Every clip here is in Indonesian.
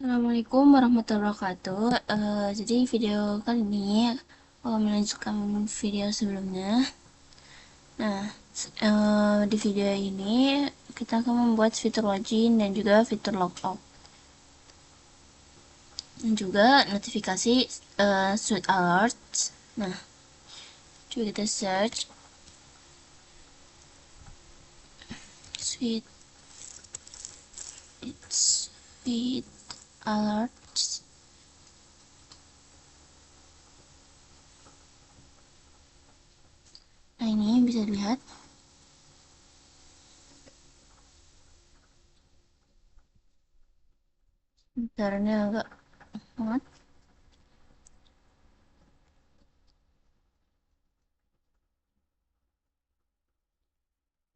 Assalamualaikum warahmatullahi wabarakatuh. Jadi video kali ini melanjutkan video sebelumnya. Nah, di video ini kita akan membuat fitur login dan juga fitur logout dan juga notifikasi Sweet Alert. Nah, coba kita search Sweet Sweet Alert. Nah, ini bisa dilihat. Bentarnya agak banget.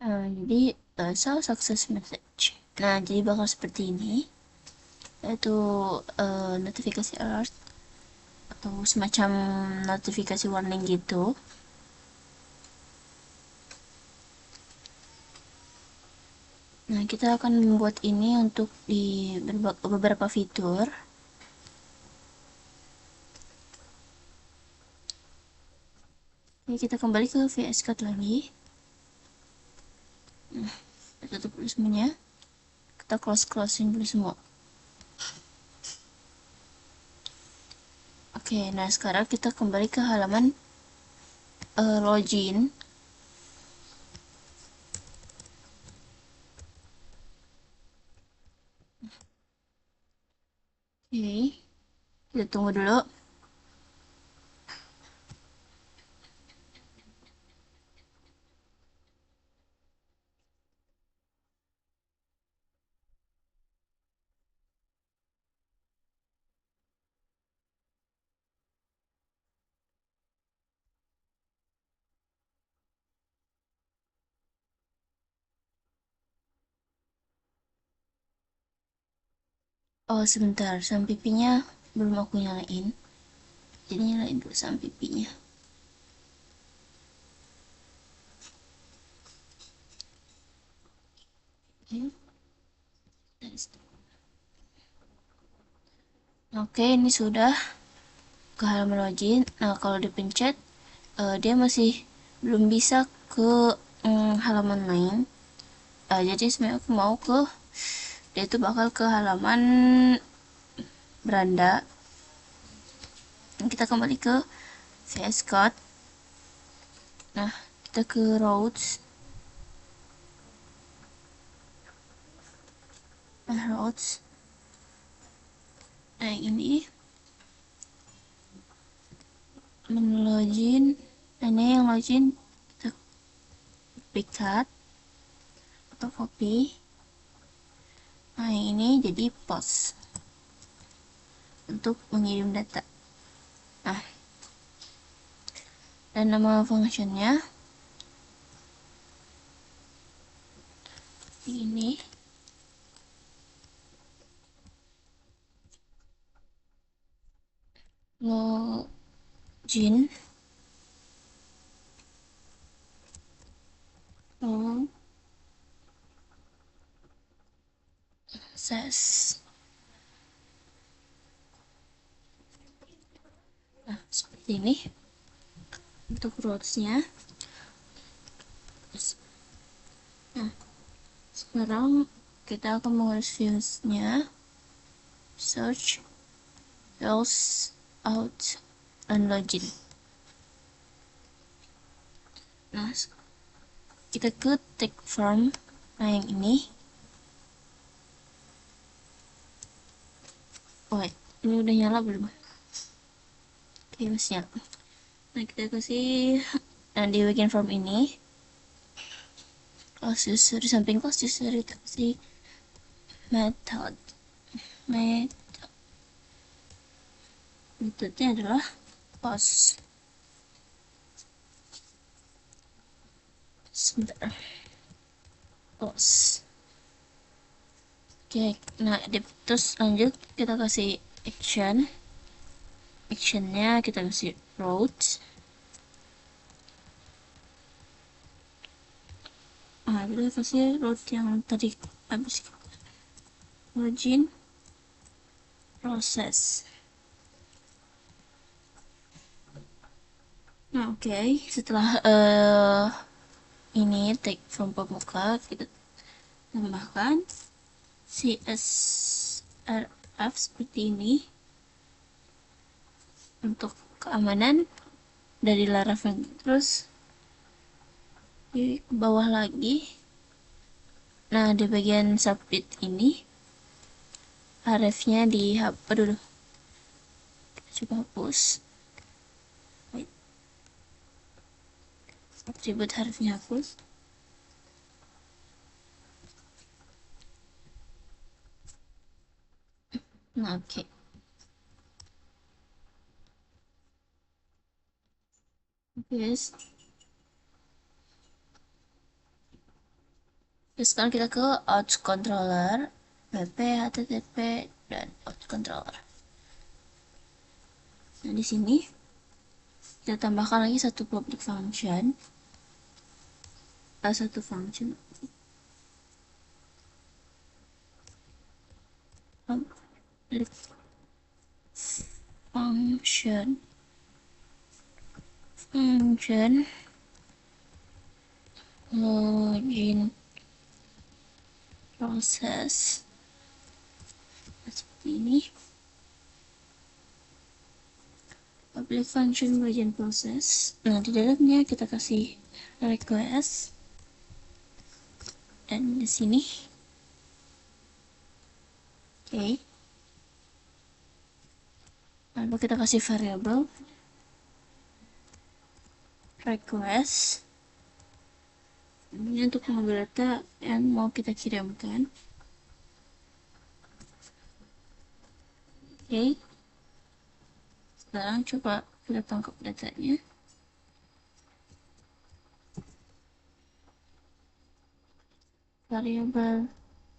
Jadi salah success message. Nah, jadi bakal seperti ini, yaitu notifikasi alert atau semacam notifikasi warning gitu. Nah, kita akan membuat ini untuk di beberapa fitur. Oke, kita kembali ke VS Code lagi. Nah, kita tutup dulu semuanya. Kita closing dulu semua. Oke, nah sekarang kita kembali ke halaman login. Oke, kita tunggu dulu. Oh, sebentar, pipinya belum aku nyalain. Jadi nyalain dulu pipinya. Oke, ini sudah ke halaman login. Nah, kalau dipencet, dia masih belum bisa ke halaman main. Jadi sebenarnya aku mau dia itu bakal ke halaman beranda. Kita kembali ke VS Code. Nah, kita ke routes. Routes. Nah, ini menu login. Ini yang login kita pikat atau copy. Nah, ini jadi post untuk mengirim data. Nah, dan nama functionnya ini login ses. Nah, seperti ini untuk rutesnya. Nah, sekarang kita akan mengurus viewsnya. Search, files, out, dan login. Nah, kita ke take form. Nah, yang ini. Oh, ini udah nyala belum? Oke, masih nyala. Nah, kita kasih di weekend form ini. Close user, di samping close user itu kasih method. Metodenya adalah post. Sebentar. Post. Oke, nah terus lanjut kita kasih actionnya kita kasih route. Nah, kita kasih route yang tadi habis login. proses. Nah, oke, setelah ini tag from pemuka, kita tambahkan CSRF seperti ini untuk keamanan dari Laravel. Terus di bawah lagi, nah di bagian submit ini href-nya dihapus dulu. Kita coba hapus. Atribut href-nya hapus. Nah, oke. Yes. Terus sekarang kita ke out controller, pp, http, dan out controller. Nah, di sini kita tambahkan lagi satu public function, satu function, public function login process seperti ini. Public function login process. Nah, di dalamnya kita kasih request, dan di sini oke. Lalu kita kasih variable request. Ini untuk mengambil data yang mau kita kirimkan. Oke. Sekarang coba kita tangkap datanya. Variable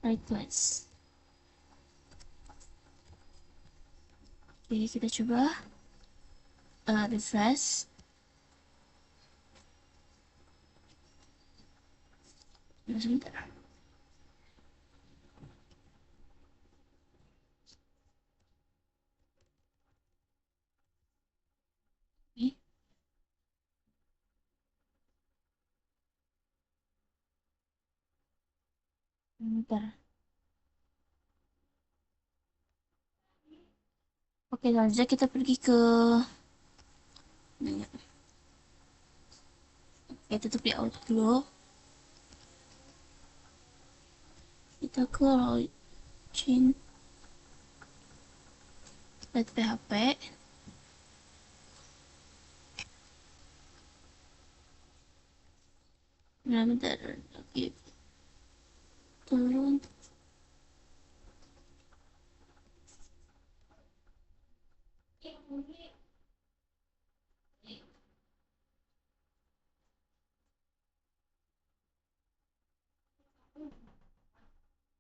request. Oke, kita coba refresh. Sebentar. Oke. Sebentar. Oke, selanjutnya kita pergi ke tutup di out dulu. Kita ke login .php. Nah, bentar lagi turun.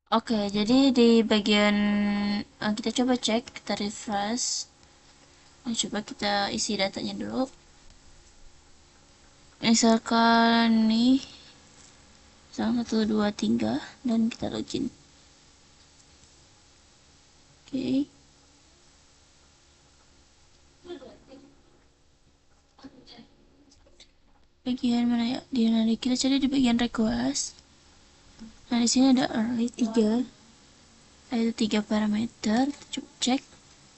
Oke, jadi di bagian kita coba cek, kita refresh. Nah, coba kita isi datanya dulu. Misalkan nih 1, 2, 3, dan kita login. Oke. Bagian mana ya? Kita cari di bagian request. Nah, di sini ada array 3. Ada 3 parameter. Kita coba cek.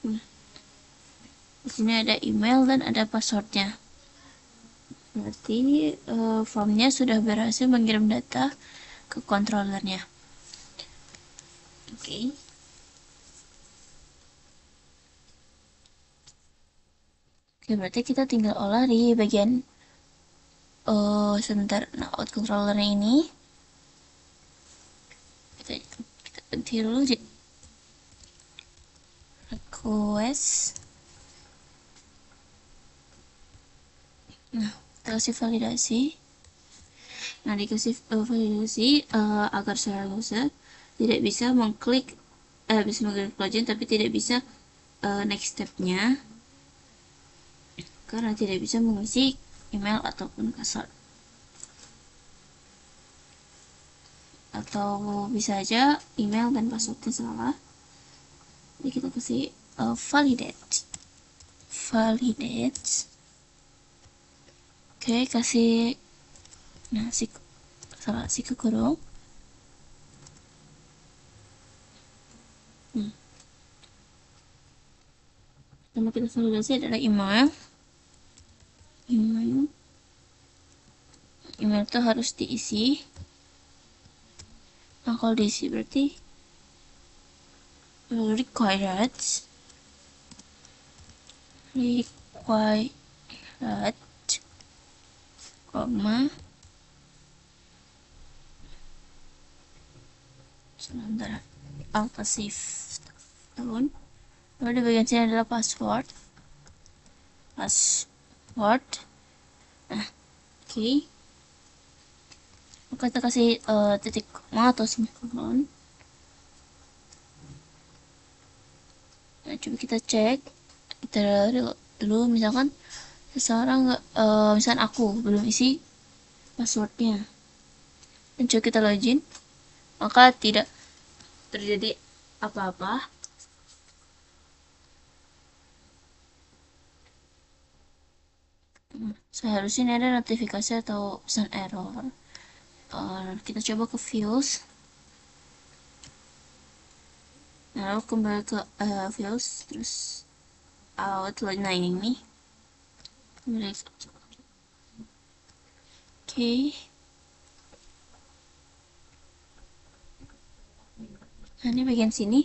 Nah, di sini ada email dan ada passwordnya. Berarti formnya sudah berhasil mengirim data ke controllernya. Oke. Oke, berarti kita tinggal olah di bagian sebentar. Nah, out controllernya ini kita ganti dulu di request. Nah, kita kasih validasi. Nah, dikasih validasi agar secara user tidak bisa mengklik bisa mengklik login, tapi tidak bisa next stepnya karena tidak bisa mengisi email ataupun password. Atau bisa aja email dan passwordnya salah. Jadi kita kasih validate. Oke, kasih si kekurung. Nama kita validasi adalah email itu harus diisi. Nah, kalau diisi berarti required, koma, sebentar, alpha shift tahun. Lalu di bagian sini adalah password. Nah, oke. Maka kita kasih titik koma atau semikolon. Nah, coba kita cek. Kita dulu misalkan seseorang misalkan aku belum isi passwordnya, dan coba kita login, maka tidak terjadi apa-apa. Seharusnya ini ada notifikasi atau pesan error. Kita coba ke views. Nah, lalu kembali ke views, terus outline. Nah, ini oke. Nah, ini bagian sini.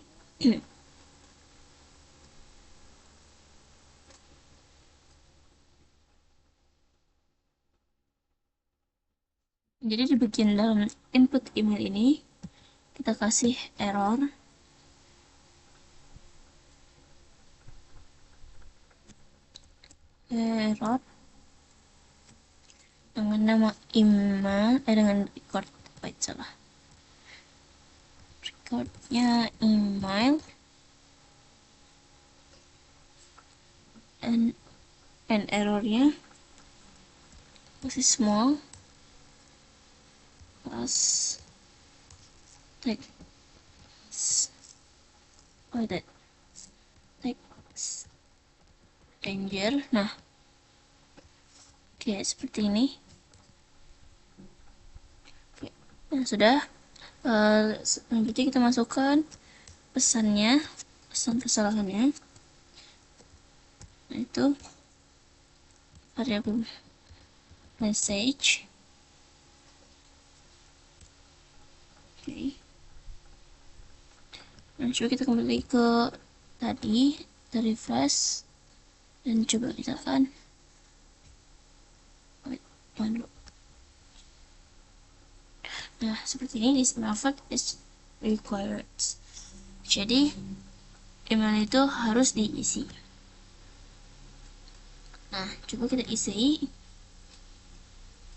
Jadi di bagian dalam input email ini kita kasih error dengan nama email dengan recordnya email and errornya masih small plus text danger. Nah, oke, seperti ini. Oke. Nah, sudah. Selanjutnya kita masukkan pesan kesalahannya. Nah, itu variabel message. Oke. Nah, coba kita kembali ke tadi, kita refresh dan coba misalkan nah, seperti ini. This method is required. Jadi email itu harus diisi. Nah, coba kita isi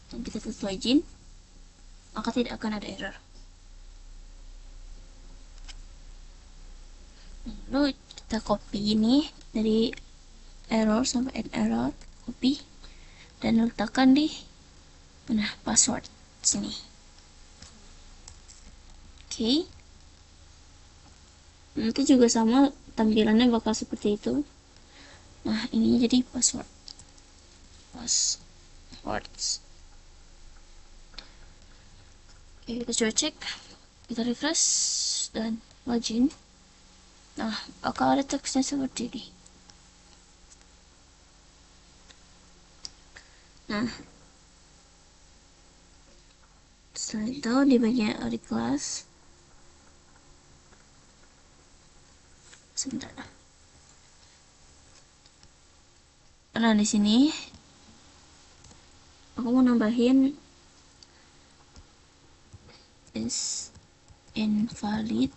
dan kita klik login, maka tidak akan ada error. Lalu kita copy ini dari error sampai end error, copy dan letakkan di password sini. Oke. Nanti juga sama, tampilannya bakal seperti itu. Nah, ini jadi passwords. Oke, kita coba cek, kita refresh dan login. Nah, bakal ada teksnya seperti ini. Nah, setelah itu di bagian kelas, sebentar. Nah, di sini aku mau nambahin is invalid.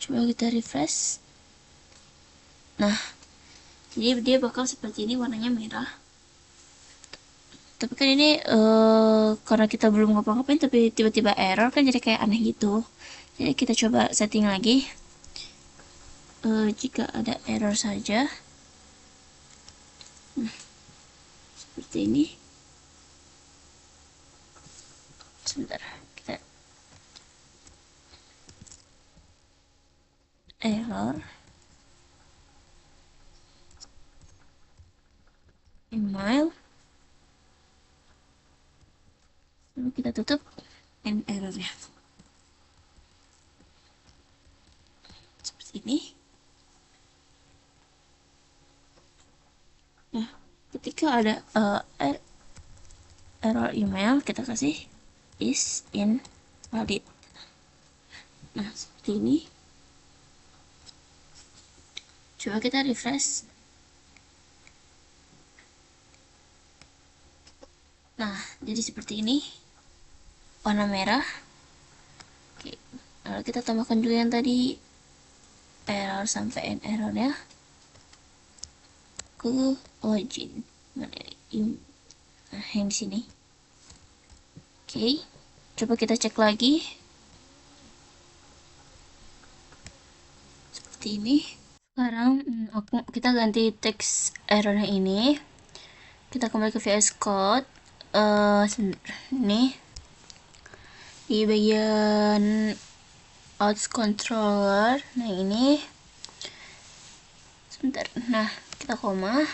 Coba kita refresh. Nah, jadi dia bakal seperti ini, warnanya merah. Tapi kan ini karena kita belum ngapa-ngapain tapi tiba-tiba error, kan jadi kayak aneh gitu. Jadi kita coba setting lagi. Jika ada error saja, seperti ini. Sebentar, kita error email, lalu kita tutup errornya seperti ini. Nah, ketika ada error email, kita kasih is invalid. Nah, seperti ini. Coba kita refresh. Nah, jadi seperti ini. Warna merah. Oke. Lalu kita tambahkan juga yang tadi error sampai end errornya ke login. Nah, yang di sini. Oke. Coba kita cek lagi. Seperti ini. Sekarang kita ganti teks errornya ini. Kita kembali ke VS Code. Nih di bagian out controller. Nah ini sebentar. Nah kita koma.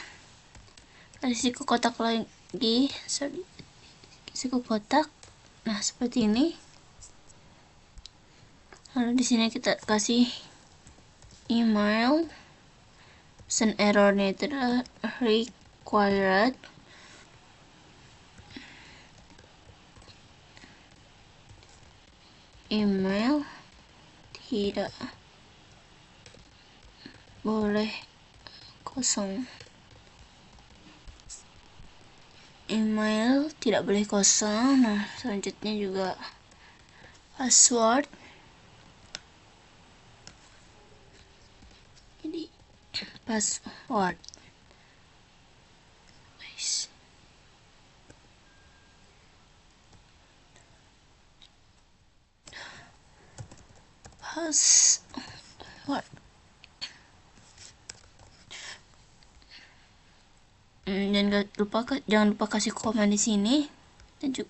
Kasih ke kotak lagi. Kasih ke kotak. Nah seperti ini. Lalu di sini kita kasih email. Pesan errornya itu adalah required email tidak boleh kosong. Email tidak boleh kosong. Nah selanjutnya juga password. Jadi password password. Jangan lupa kasih koma di sini dan juga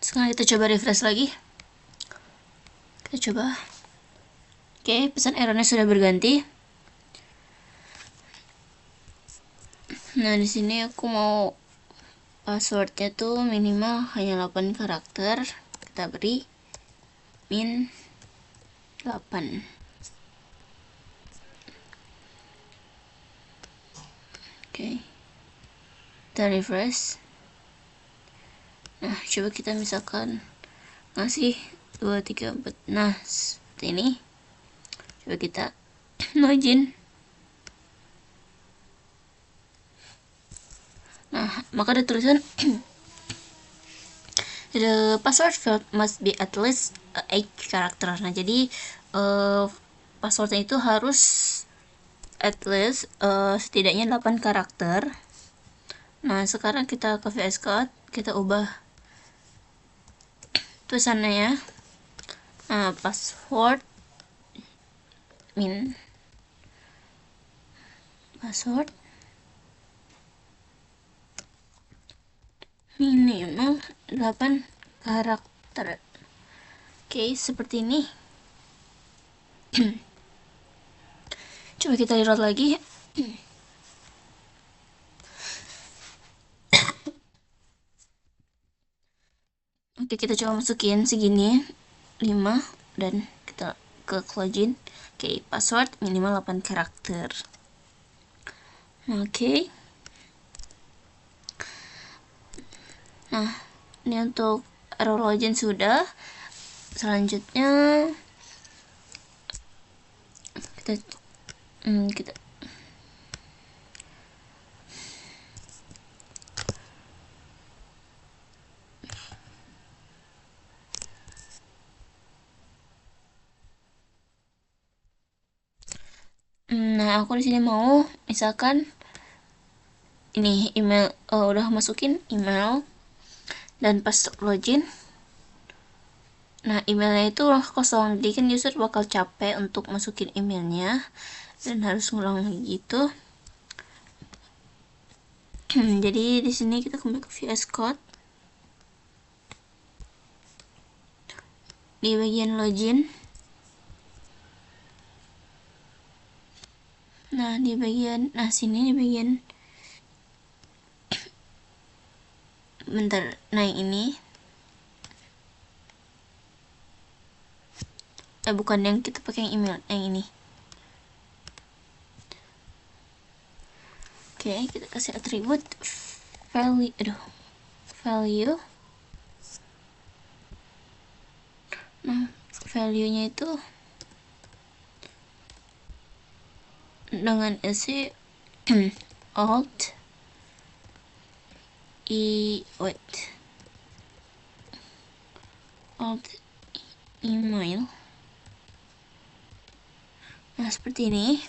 sekarang kita coba refresh lagi. Kita coba. Oke, pesan errornya sudah berganti. Nah, di sini aku mau passwordnya tuh minimal hanya 8 karakter. Kita beri min 8. Oke. Kita refresh. Nah, coba kita misalkan ngasih 2, 3, 4. Nah, seperti ini. Coba kita login. Nah, maka ada tulisan the password field must be at least 8 karakter. Nah, jadi passwordnya itu harus at least setidaknya 8 karakter. Nah, sekarang kita ke VS Code, kita ubah tulisannya ya. Nah, password minimal 8 karakter. Oke, seperti ini. Coba kita reload lagi. Oke, kita coba masukin segini 5 dan kita ke login. Oke, password minimal 8 karakter. Oke. Nah, ini untuk error login sudah. Selanjutnya kita nah, aku di sini mau misalkan ini email udah masukin email dan pas login. Nah, emailnya itu kosong, jadi kan user bakal capek untuk masukin emailnya dan harus ngulang gitu. Jadi di sini kita kembali ke VS Code. di bagian login. Nah, sini di bagian bentar. Nah, yang ini. Bukan yang kita pakai yang email, yang ini. Oke, kita kasih atribut value. Nah, value-nya itu dengan isi alt email. Nah, seperti ini.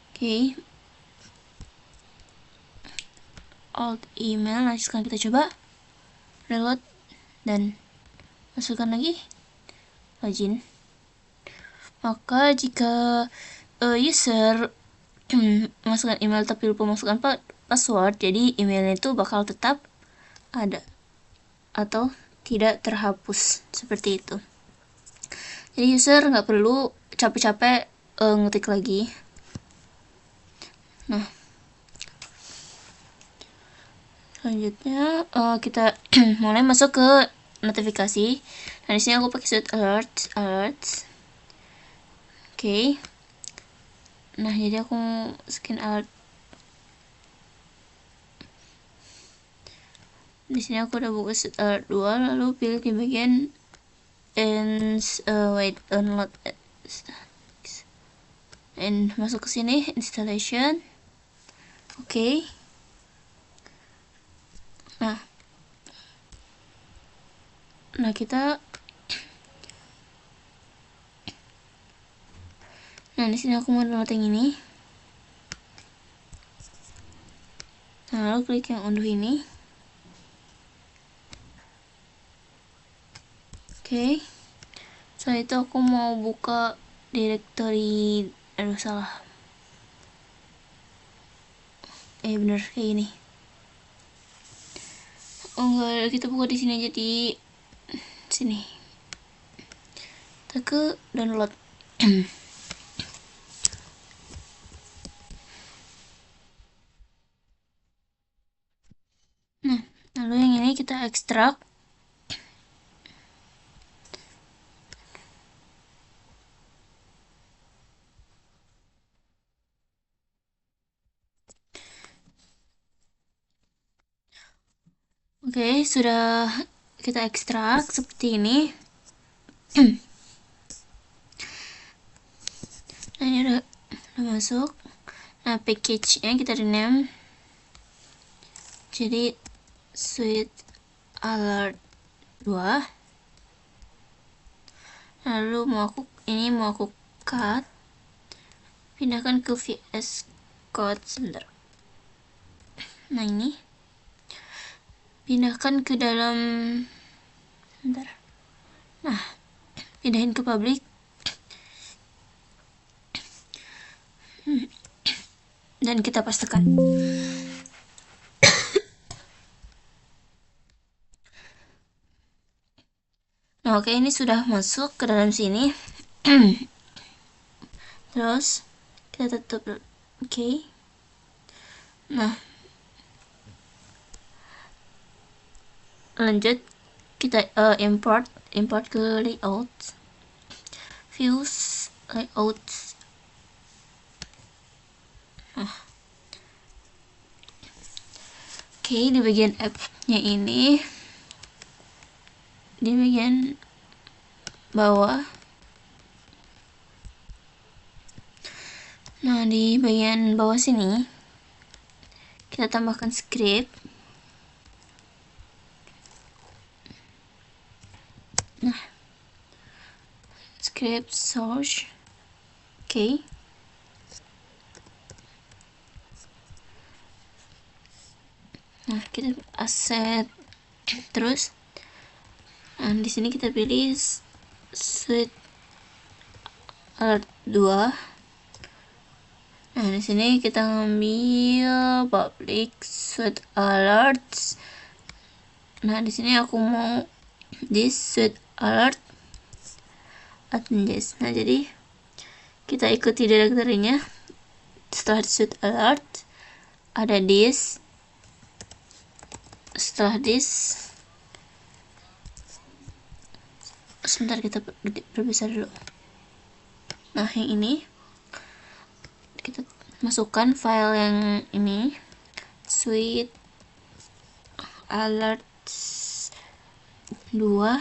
Oke. Alt email. Nah, sekarang kita coba reload dan masukkan lagi login. Maka jika user masukkan email tapi lupa masukkan password, jadi emailnya itu bakal tetap ada atau tidak terhapus, seperti itu. Jadi user nggak perlu capek-capek ngetik lagi. Nah, selanjutnya kita mulai masuk ke notifikasi. Nah, di sini aku pakai suite alerts. Oke. Nah, jadi aku skin alert. Di sini aku udah buka suite alert 2, lalu pilih di bagian download and masuk ke sini installation. Oke. Nah, di sini aku mau download yang ini. Nah, lalu klik yang unduh ini. Oke. Setelah itu aku mau buka directory. Salah. Bener kayak gini. Oh enggak, kita buka di sini aja, di sini. Kita ke download. Nah, lalu yang ini kita ekstrak. Oke, sudah kita ekstrak seperti ini. Nah, ini udah masuk. Nah, package-nya kita rename jadi suite alert 2. Lalu mau aku cut, pindahkan ke VS Code. Sebentar. Nah, ini pindahkan ke dalam, sebentar. Nah, pindahin ke public. Dan kita pastikan. Nah, oke, ini sudah masuk ke dalam sini. Terus kita tutup. Oke. Nah, lanjut kita import ke layout, views, layout. Oke, di bagian app-nya ini, di bagian bawah. Nah, di bagian bawah sini kita tambahkan script. Nah, script source. Oke. Nah, kita aset terus. Nah, di sini kita pilih suite alert 2. Nah, di sini kita ngambil public suite alerts. Nah, di sini aku mau this suite alert admin.js. Nah, jadi kita ikuti direktorinya. Setelah suite alert ada this, setelah this sebentar kita perbesar dulu. Nah, yang ini kita masukkan file yang ini, suite alert 2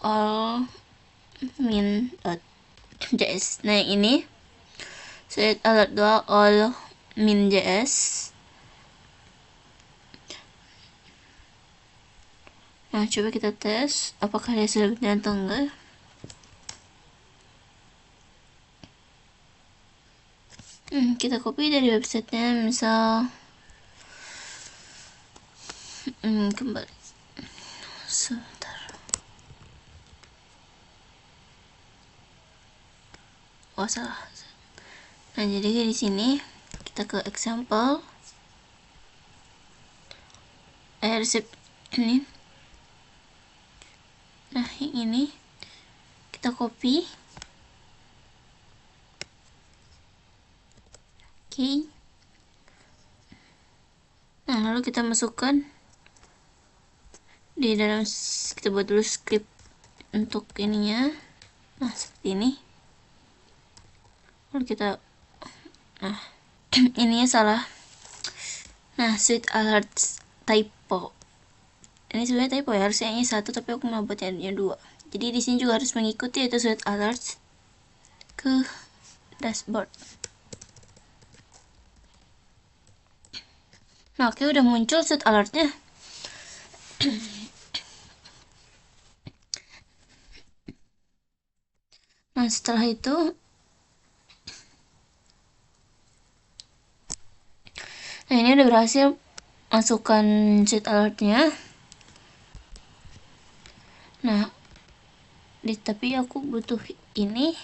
all min.js. Nah, yang ini suite alert 2 all min.js. Nah, coba kita tes apakah dia sudah benar atau enggak. Kita copy dari websitenya, misal kembali sebentar. Oh, salah. Nah, jadi di sini kita ke example resep ini. Nah, yang ini kita copy. Oke. Nah, lalu kita masukkan di dalam, kita buat dulu script untuk ininya. Nah, seperti ini. Lalu kita, nah ininya salah. Nah, suite alert typo. Ini sebenarnya typo ya, harusnya ini 1 tapi aku mau buatnya 2. Jadi di sini juga harus mengikuti itu suite alert ke dashboard. Nah, oke, udah muncul suite alertnya. Nah, setelah itu, nah ini udah berhasil masukkan suite alertnya. Nah, tapi aku butuh ini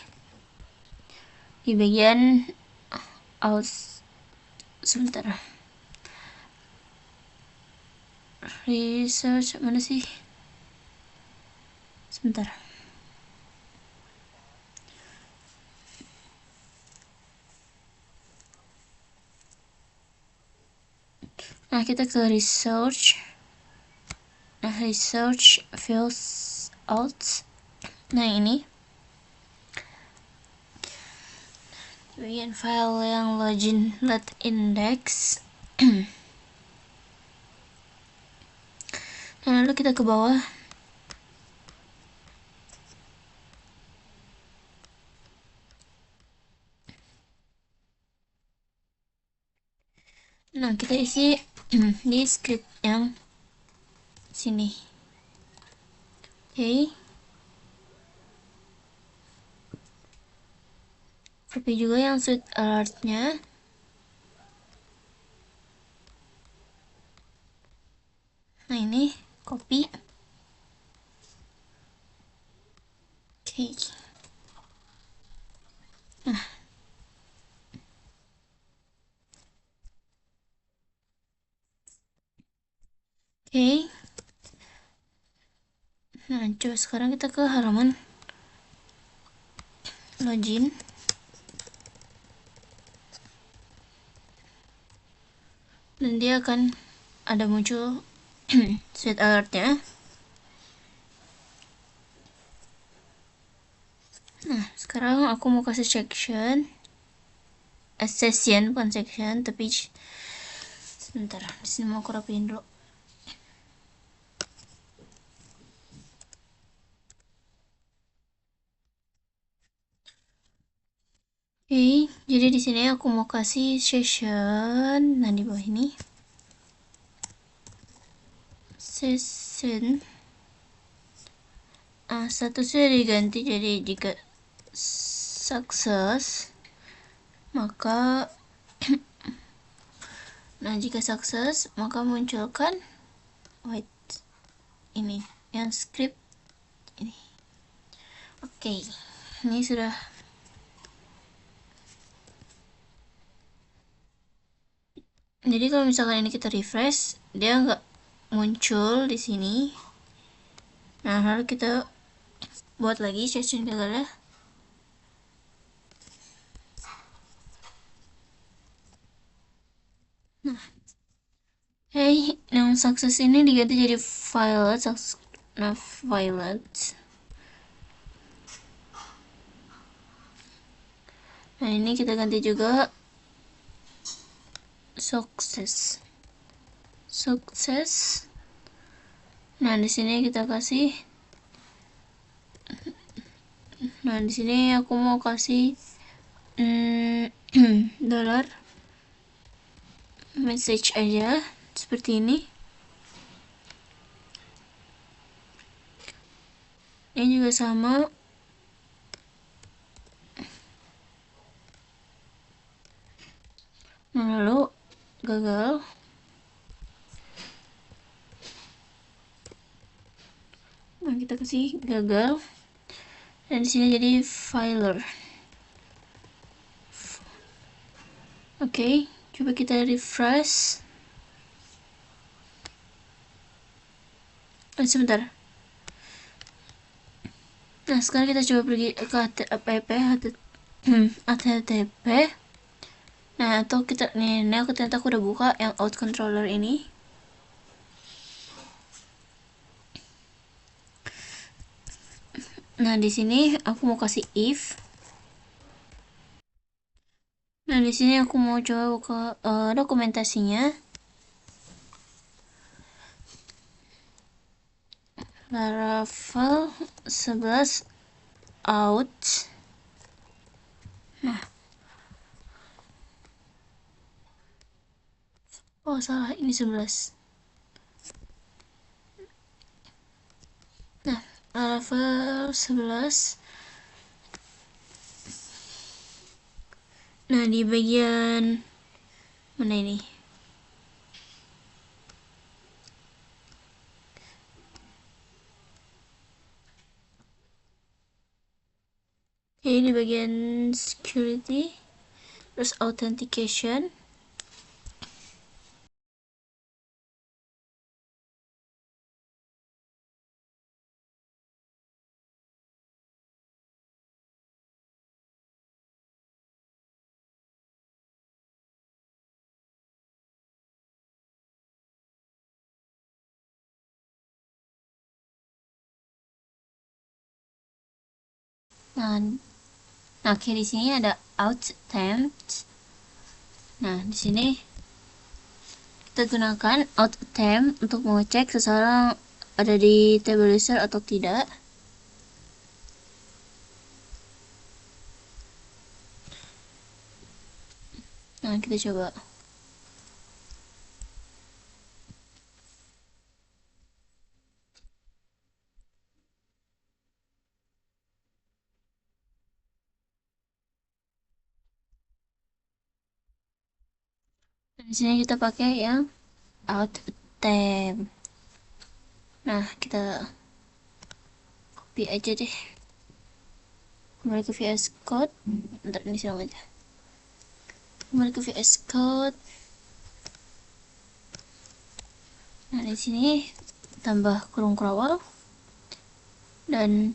di bagian sebentar, research mana sih, sebentar. Nah, kita ke research. Nah, research fills out. Nah, ini bagian file yang login let index. Nah, lalu kita ke bawah. Nah, kita isi di script yang sini. Oke. Copy juga yang suite alertnya. Nah, ini copy. Oke. Nah, oke. Nah, coba sekarang kita ke halaman login. Dan dia akan ada muncul suite alertnya. Nah, sekarang aku mau kasih session, bukan section, tapi sebentar, di sini mau aku rapiin dulu. Oke, jadi di sini aku mau kasih session. Nah, di bawah ini session. Statusnya diganti jadi jika sukses, maka nah, jika sukses maka munculkan ini yang script ini. Oke, ini sudah. Jadi kalau misalkan ini kita refresh, dia nggak muncul di sini. Nah, lalu kita buat lagi session gagalnya. Nah, yang sukses ini diganti jadi violet. Nah, violet. Nah, ini kita ganti juga sukses. Sukses. Nah, di sini kita kasih. Nah, di sini aku mau kasih dollar message aja seperti ini. Ini juga sama. Nah, lalu gagal. Nah, kita kasih gagal. Dan di sini jadi filer. Oke, coba kita refresh. Sebentar. Nah, sekarang kita coba pergi ke HTTP. Nah, atau kita ini aku ternyata aku udah buka yang out controller ini. Nah, di sini aku mau kasih if. Nah, di sini aku mau coba buka dokumentasinya. Laravel 11 out. Nah, oh salah, ini 11. Nah, Laravel 11. Nah, di bagian mana ini? Oke, di bagian security, terus authentication. Nah, oke, di sini ada out attempt. Nah, di sini kita gunakan out attempt untuk mengecek seseorang ada di table user atau tidak. Nah, kita coba. Nah, di sini kita pakai yang out attempt. Nah, kita copy aja deh. Kembali ke VS Code. Ntar ini silang aja. Kembali ke VS Code. Nah, di sini tambah kurung krawal dan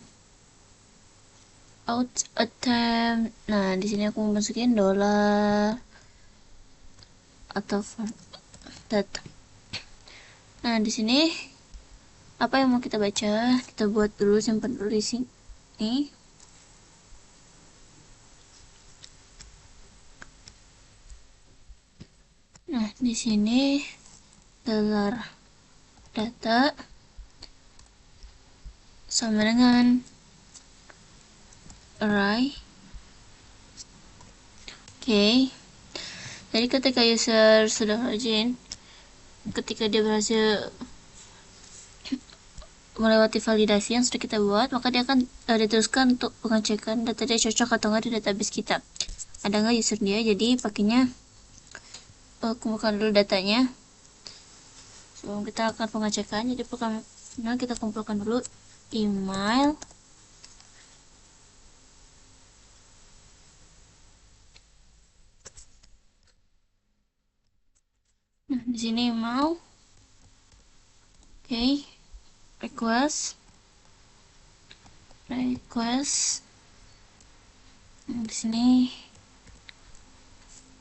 out attempt. Nah, di sini aku mau masukin dollar atau data. Nah, di sini apa yang mau kita baca? Kita buat dulu, simpan dulu di sini. Nah, di sini dollar data sama dengan array. Oke. Jadi ketika user sudah login, ketika dia berhasil melewati validasi yang sudah kita buat, maka dia akan diteruskan untuk pengecekan data dia cocok atau enggak di database kita. Ada nggak user dia? Jadi pakainya kumpulkan dulu datanya sebelum kita akan pengecekan. Jadi pertama kita kumpulkan dulu email. Nah, di sini mau request request. Di sini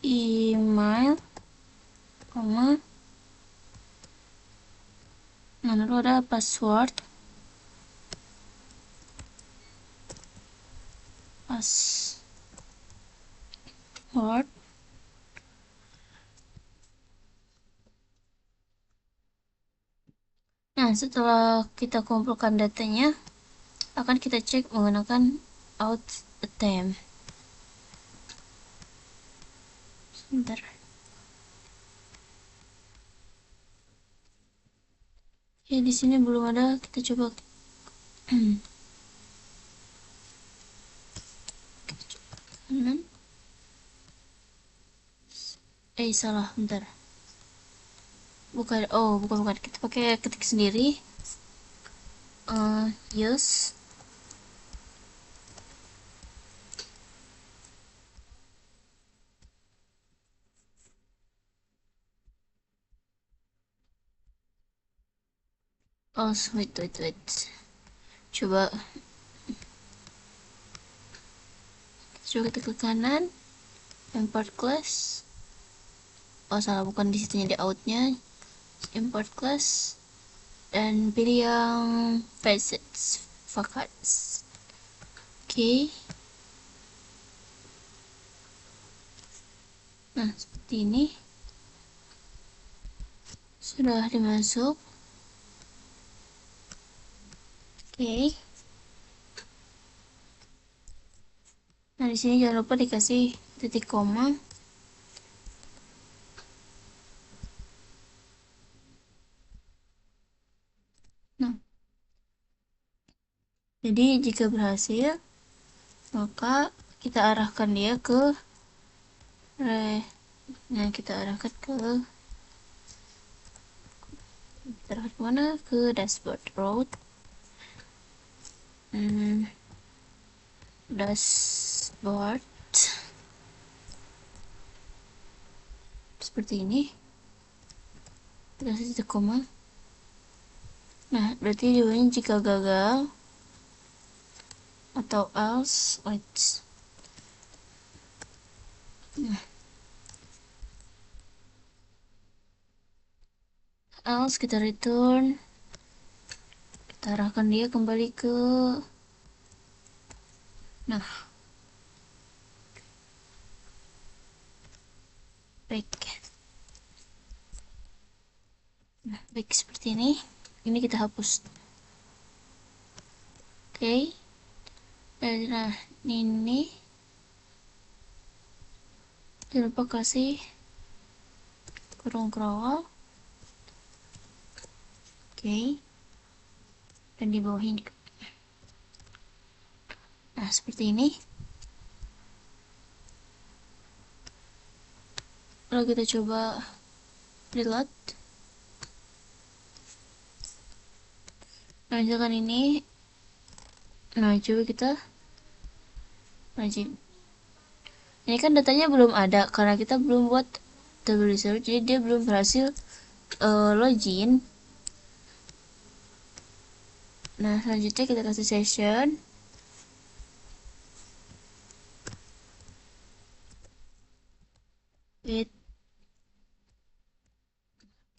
email, koma, nah lalu ada password, nah setelah kita kumpulkan datanya akan kita cek menggunakan out attempt. Sebentar. Ya di sini belum ada, kita coba kanan. Salah, bentar. Bukan, kita pakai ketik sendiri. Use wait. Coba kita ke kanan, import class. Salah, bukan di situnya, di outnya. Import class dan pilih yang facets. Oke. Nah seperti ini sudah dimasuk. Oke. Nah di sini jangan lupa dikasih titik koma. Nah, jadi jika berhasil, maka kita arahkan dia ke mana, ke dashboard road. Dashboard seperti ini, kita kasih titik koma. Nah berarti jawabannya jika gagal atau else, else kita return, kita arahkan dia kembali ke back seperti ini. Ini kita hapus. Oke. Nah ini jangan lupa kasih kurung kerawal. Oke. Dan di bawah ini. Nah seperti ini. Lalu kita coba reload. Nah misalkan ini, nah coba kita rajin. Ini kan datanya belum ada karena kita belum buat table reserve, jadi dia belum berhasil login. Nah selanjutnya kita kasih session. Wait,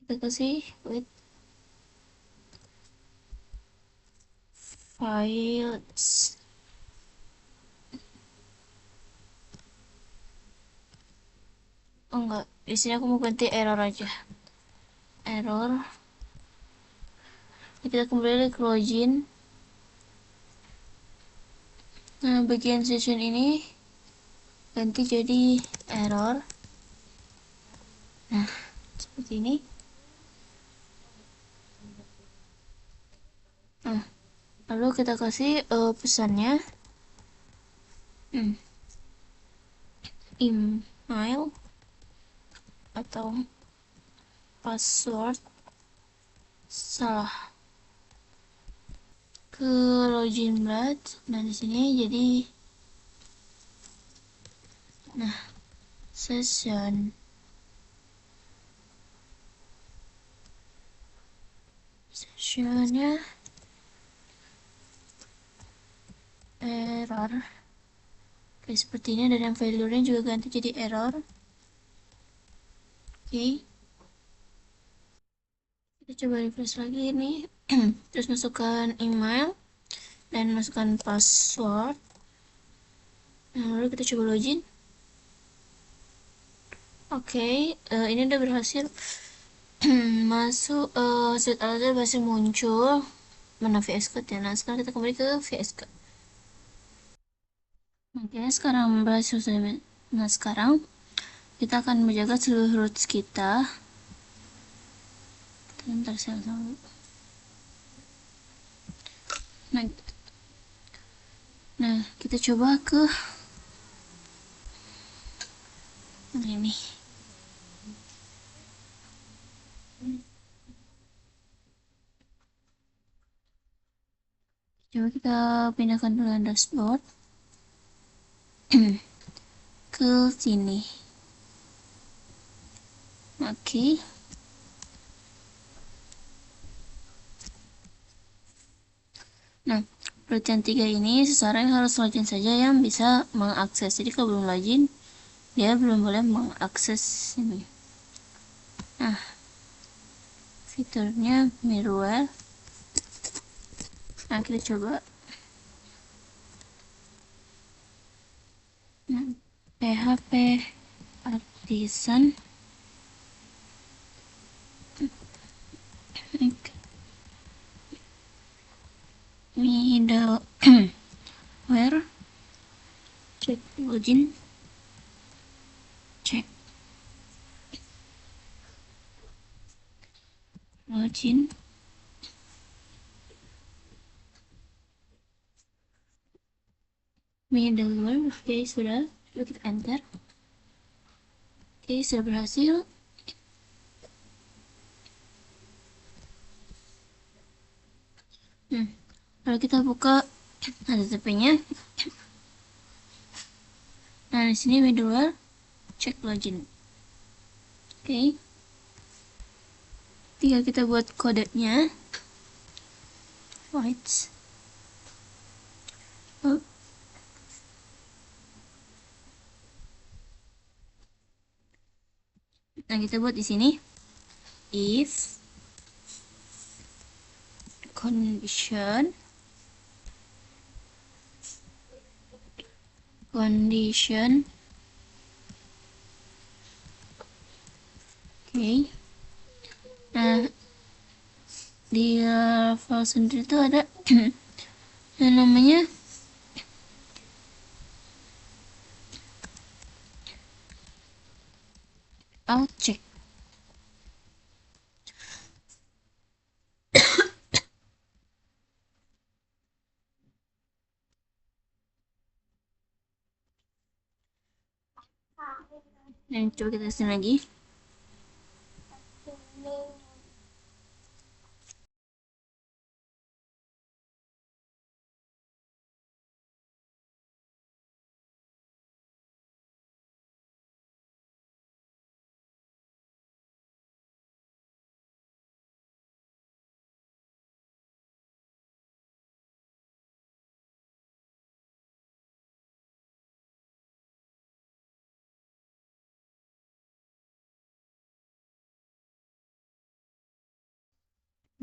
kita kasih wait files. Enggak, di sini aku mau ganti error aja. Error. Ini kita kembali ke login. Nah bagian session ini ganti jadi error. Nah seperti ini. Nah lalu kita kasih pesannya email atau password salah ke login blood. Nah di sini jadi sessionnya error. Oke, seperti ini, dan yang value-nya juga ganti jadi error. Oke, kita coba refresh lagi nih. Terus masukkan email dan masukkan password. Nah, lalu kita coba login. Oke, ini udah berhasil. Masuk set alertnya berhasil muncul. Mana VS Code ya? Nah, sekarang kita kembali ke VS Code. Oke, sekarang berhasil saya. Nah, sekarang kita akan menjaga seluruh roots kita. Bentar, saya sama. Nah, kita coba ke ini. Coba kita pindahkan dulu dashboard ke sini. Oke. Nah, root yang 3 ini seseorang harus login saja yang bisa mengakses. Jadi kalau belum login, dia belum boleh mengakses ini. Nah, fiturnya middleware. Nah, kita coba. Nah, PHP Artisan. Middleware. Cek login. Cek login. Middleware. Oke, sudah. Lalu kita enter. Oke, sudah berhasil. Lalu kita buka HTTP-nya. Nah, di sini middleware, cek login. Oke. Tinggal kita buat kodenya. Wait. Oh. Nah, kita buat di sini if condition oke. Nah, di file sendiri itu ada yang namanya outcheck. Nah, coba kita tesin lagi.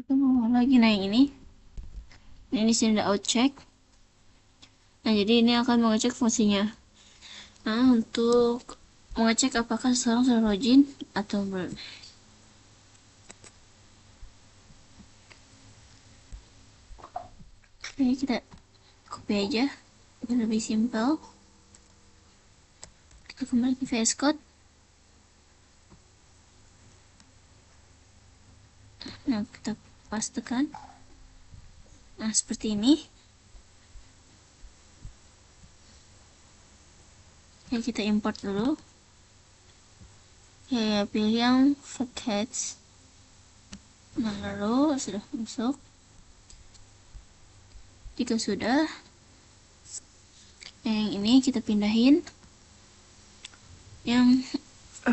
Kita mau lagi naik ini. Nah, di sini ada outcheck. Nah, jadi ini akan mengecek fungsinya. Nah, untuk mengecek apakah seseorang sudah login atau belum. Oke, kita copy aja biar lebih simpel. Kita kembali ke VS Code. Nah, kita pastekan. Nah, seperti ini. Oke, kita import dulu. Ya, pilih yang package. Nah, lalu sudah masuk. Jika sudah, yang ini kita pindahin. Yang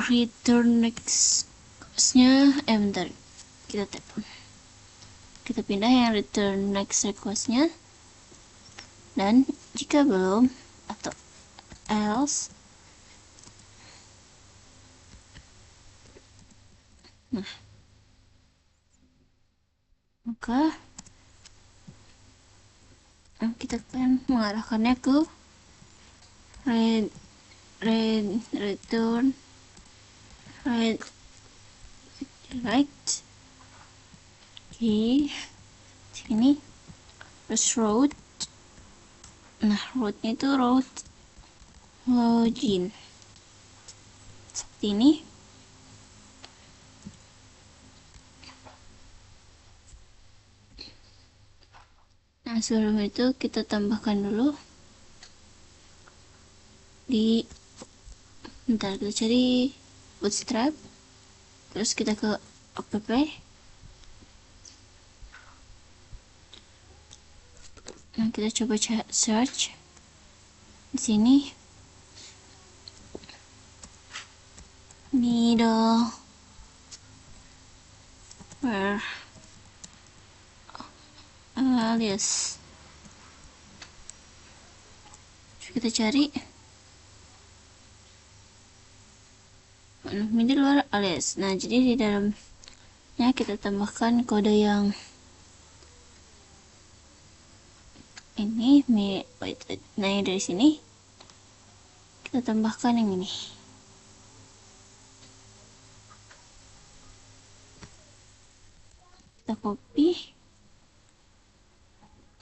return next-nya, bentar, kita tap. Kita pindah yang return next request-nya, dan Jika belum, atau else, nah, maka kita akan mengarahkannya ke return right. Oke, sini terus route. Nah, route-nya itu route login seperti ini. Nah, sebelum itu kita tambahkan dulu di, bentar, kita cari bootstrap, terus kita ke app. Nah, kita coba search di sini middleware. Alias, kita cari middleware alias. Nah, jadi di dalamnya kita tambahkan kode yang ini. Nah, dari sini kita tambahkan yang ini. Kita copy,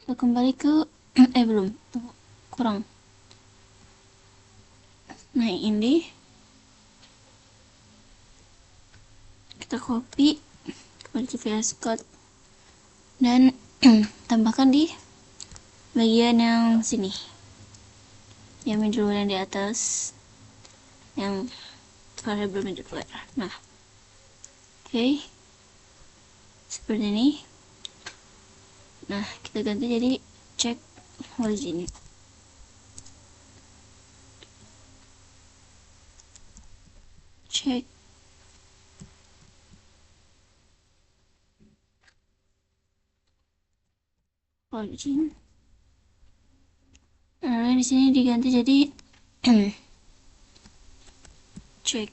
kita kembali ke belum, kurang. Nah, ini kita copy kembali ke VS Code dan tambahkan di bagian yang sini, yang middleware yang di atas, yang variable middleware. Nah, oke, seperti ini. Nah, kita ganti jadi check origin. Check origin. Nah, di sini diganti jadi check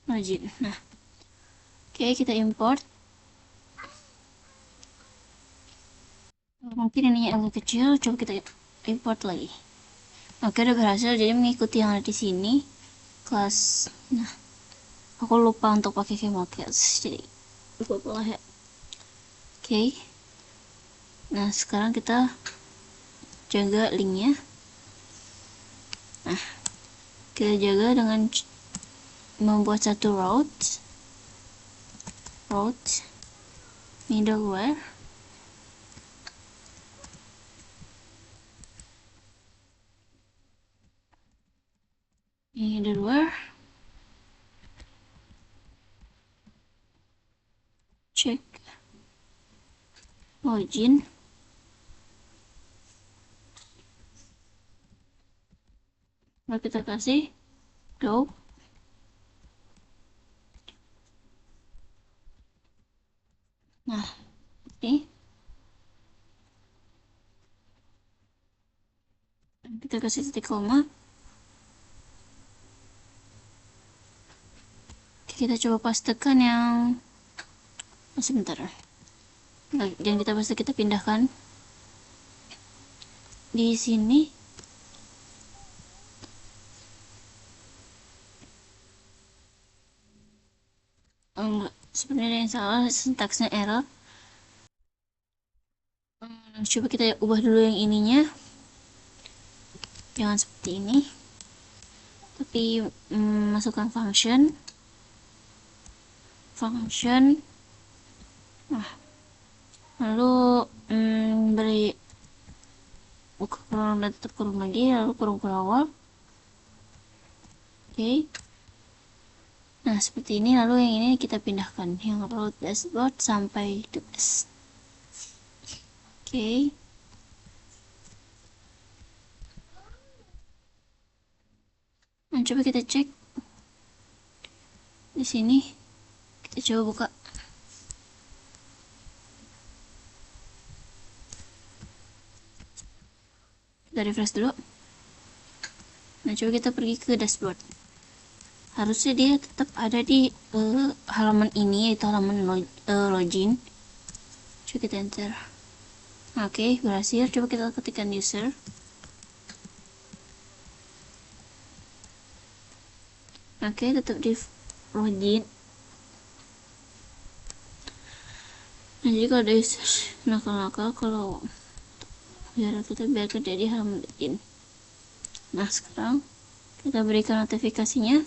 origin. Nah, oke, kita import. Mungkin ini agak kecil, coba kita import lagi. Oke, udah berhasil. Jadi mengikuti yang ada di sini kelas. Nah, aku lupa untuk pakai camel case, jadi lupa pula ya. Oke, nah sekarang kita jaga linknya. Nah, kita jaga dengan membuat satu route middleware. Check login. Lalu kita kasih go. Nah, ini kita kasih titik koma. Kita coba pastekan yang sebentar. Jangan kita paste, kita pindahkan di sini. Enggak, sebenarnya yang salah, sintaksnya error. Coba kita ubah dulu yang ininya, jangan seperti ini, tapi masukkan function. Nah, lalu beri buka kurung dan tutup kurung lagi, lalu kurung awal. Oke. Nah, seperti ini. Lalu yang ini kita pindahkan, yang root dashboard sampai to base. Oke. Nah, coba kita cek di sini. Kita coba buka. Kita refresh dulu. Nah, coba kita pergi ke dashboard. Harusnya dia tetap ada di halaman ini, yaitu halaman login. Coba kita enter. Oke, berhasil. Coba kita ketikkan user. Oke, tetap di login. Nah, jadi kalau ada user nakal-nakal, kalau kita biarkan dia di halaman login. Nah, sekarang kita berikan notifikasinya.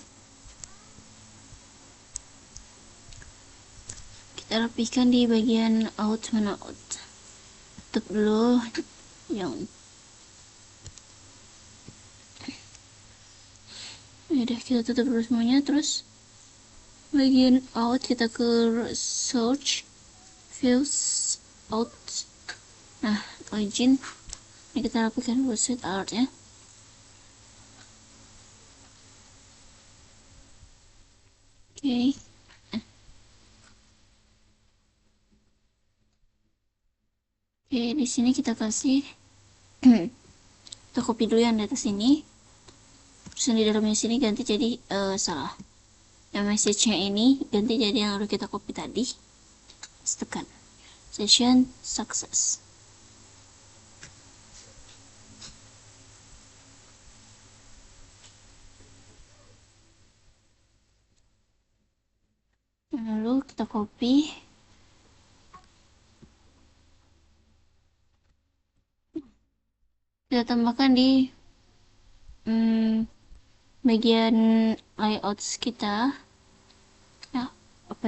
Kita rapihkan di bagian out, mana out. Tutup dulu, jangan. Udah, kita tutup dulu semuanya. Terus bagian out kita ke search, views, out. Nah, login. Ini kita rapihkan dulu set alert ya. Oke. Oke, di sini kita kasih kita copy dulu yang di atas ini. Terus yang di dalamnya sini ganti jadi salah. Yang message-nya ini ganti jadi yang harus kita copy tadi. Terus tekan session success. Lalu kita copy. Kita tambahkan di bagian layouts kita ya, app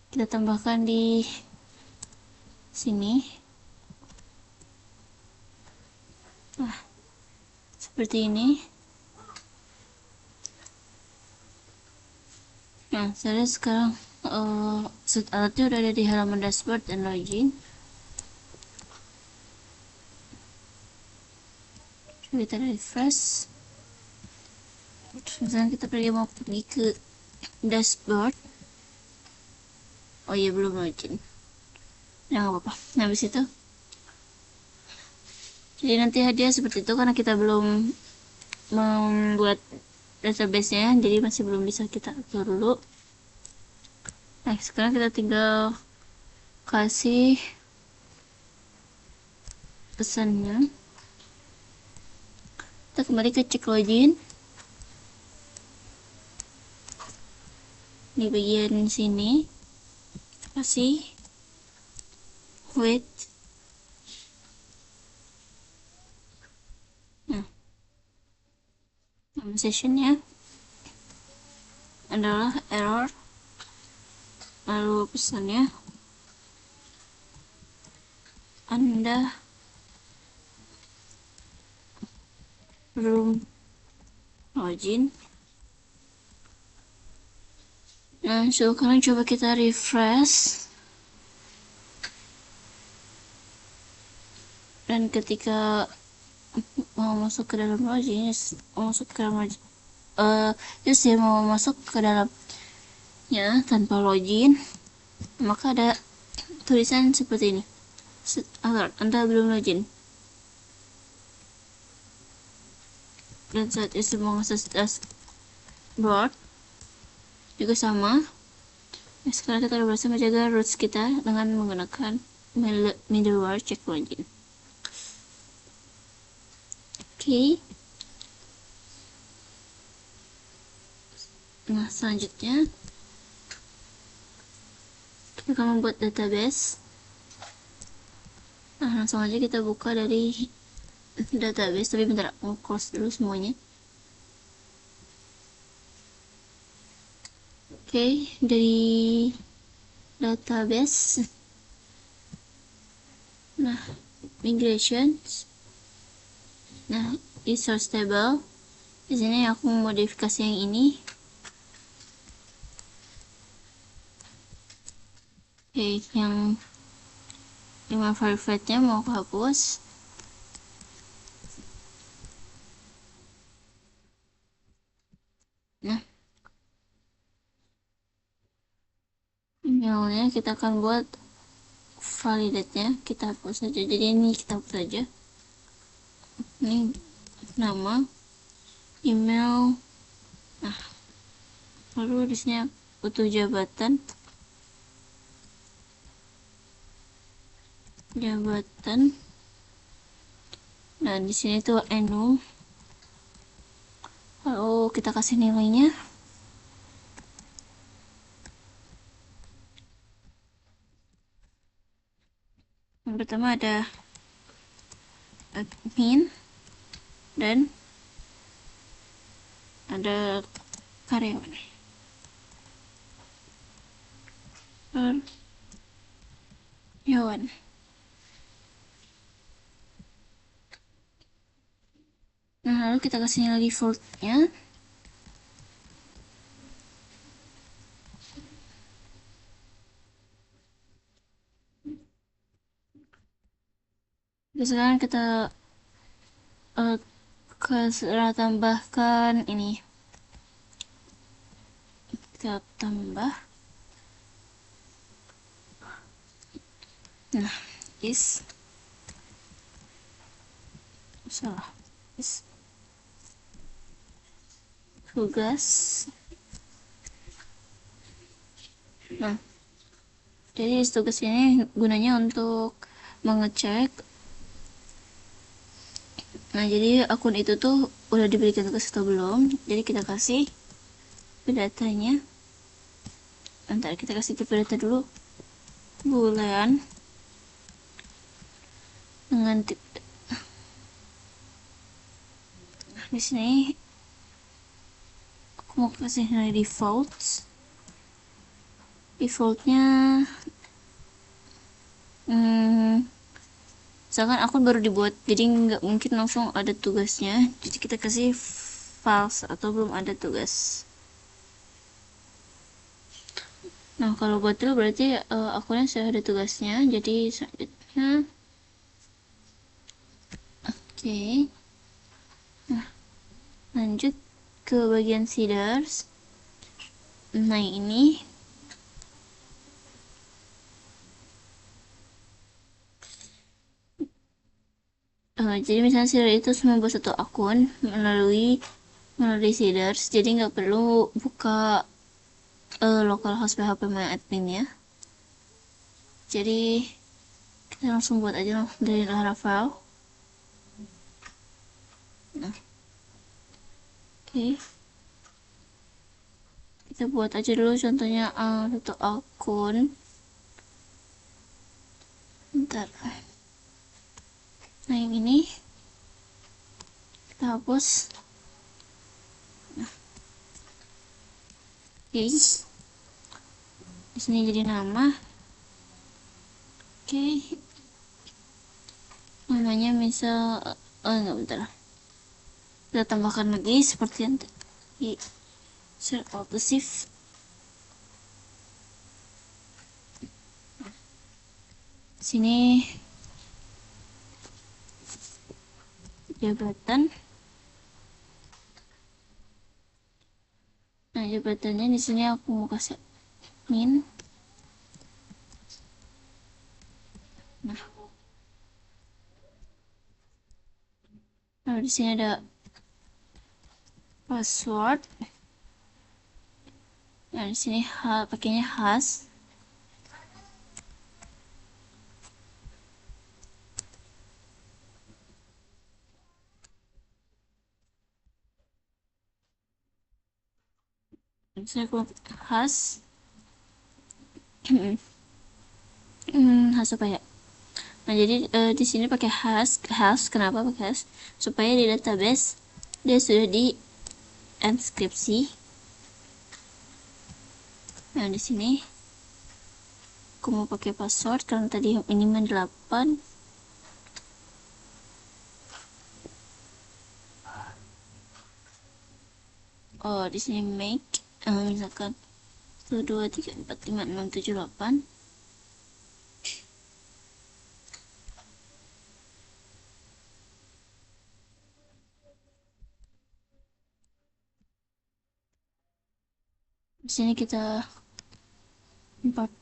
kita tambahkan di sini. Nah, seperti ini. Nah, saya sekarang set alatnya udah ada di halaman dashboard dan login. Coba kita refresh. Terus misalnya kita mau pergi ke dashboard. Oh iya, belum login. Ya nggak apa-apa. Nah, habis itu jadi nanti hadiah seperti itu karena kita belum membuat database-nya, jadi masih belum bisa kita atur dulu. Nah, sekarang kita tinggal kasih pesannya. Kita kembali ke cek login di bagian sini, kasih wait. Nah, nama sessionnya adalah error, lalu pesannya Anda belum login. Nah, sekarang coba kita refresh. Dan ketika mau masuk ke dalam login, masuk ke dalam login, saya mau masuk ke dalamnya tanpa login, maka ada tulisan seperti ini. Alert, Anda belum login. Dan saat itu mau akses dashboard juga sama. Nah, sekarang kita udah berhasil menjaga roots kita dengan menggunakan middleware check login. Oke. Nah, selanjutnya kita akan membuat database. Nah, langsung aja kita buka dari database, tapi bentar, aku close dulu semuanya. Oke, dari database. Nah, migrations. Nah, di source table. Di sini aku memodifikasi yang ini. Oke, yang 5 verified-nya mau aku hapus. Nah, emailnya kita akan buat validatnya kita hapus saja. Jadi ini kita hapus saja. Ini nama, email. Nah, lalu di sini butuh jabatan. Nah, di sini tuh enum. Lalu kita kasih nilainya. Yang pertama ada admin dan ada karyawan. Nah, lalu kita kasih nilai defaultnya. Terus sekarang kita tambahkan ini. Kita tambah. Nah, tugas. Nah, jadi tugas ini gunanya untuk mengecek. Nah, jadi akun itu tuh udah diberikan tugas atau belum. Jadi kita kasih datanya. Ntar kita kasih tipe data dulu. Bulan dengan tipe. Nah, di sini aku mau kasih nilai defaultnya misalkan akun baru dibuat, jadi nggak mungkin langsung ada tugasnya, jadi kita kasih false atau belum ada tugas. Nah, kalau buat dulu berarti akunnya sudah ada tugasnya. Jadi selanjutnya oke. Nah, lanjut ke bagian seeders. Nah, ini jadi misalnya seeder itu cuma buat satu akun melalui seeders, jadi nggak perlu buka localhost php admin ya. Jadi kita langsung buat aja dari Laravel. Nah, oke. Kita buat aja dulu contohnya satu akun. Bentar. Nah, yang ini kita hapus. Nah, oke. Di sini jadi nama. Oke. Namanya misal enggak, bentar. Kita tambahkan lagi seperti yang tadi. Set auto shift. Sini jabatan. Nah, jabatannya di sini aku mau kasih min. Nah, di sini ada password. Nah, di sini pakainya has. Misalnya aku has. Has apa ya? Nah, jadi di sini pakai has. Kenapa pakai has? Supaya di database dia sudah di enkripsi. Nah, di sini aku mau pakai password karena tadi minimal 8. Oh, di sini make misalkan 1 2 3 4 5 6 7 8. Di sini kita import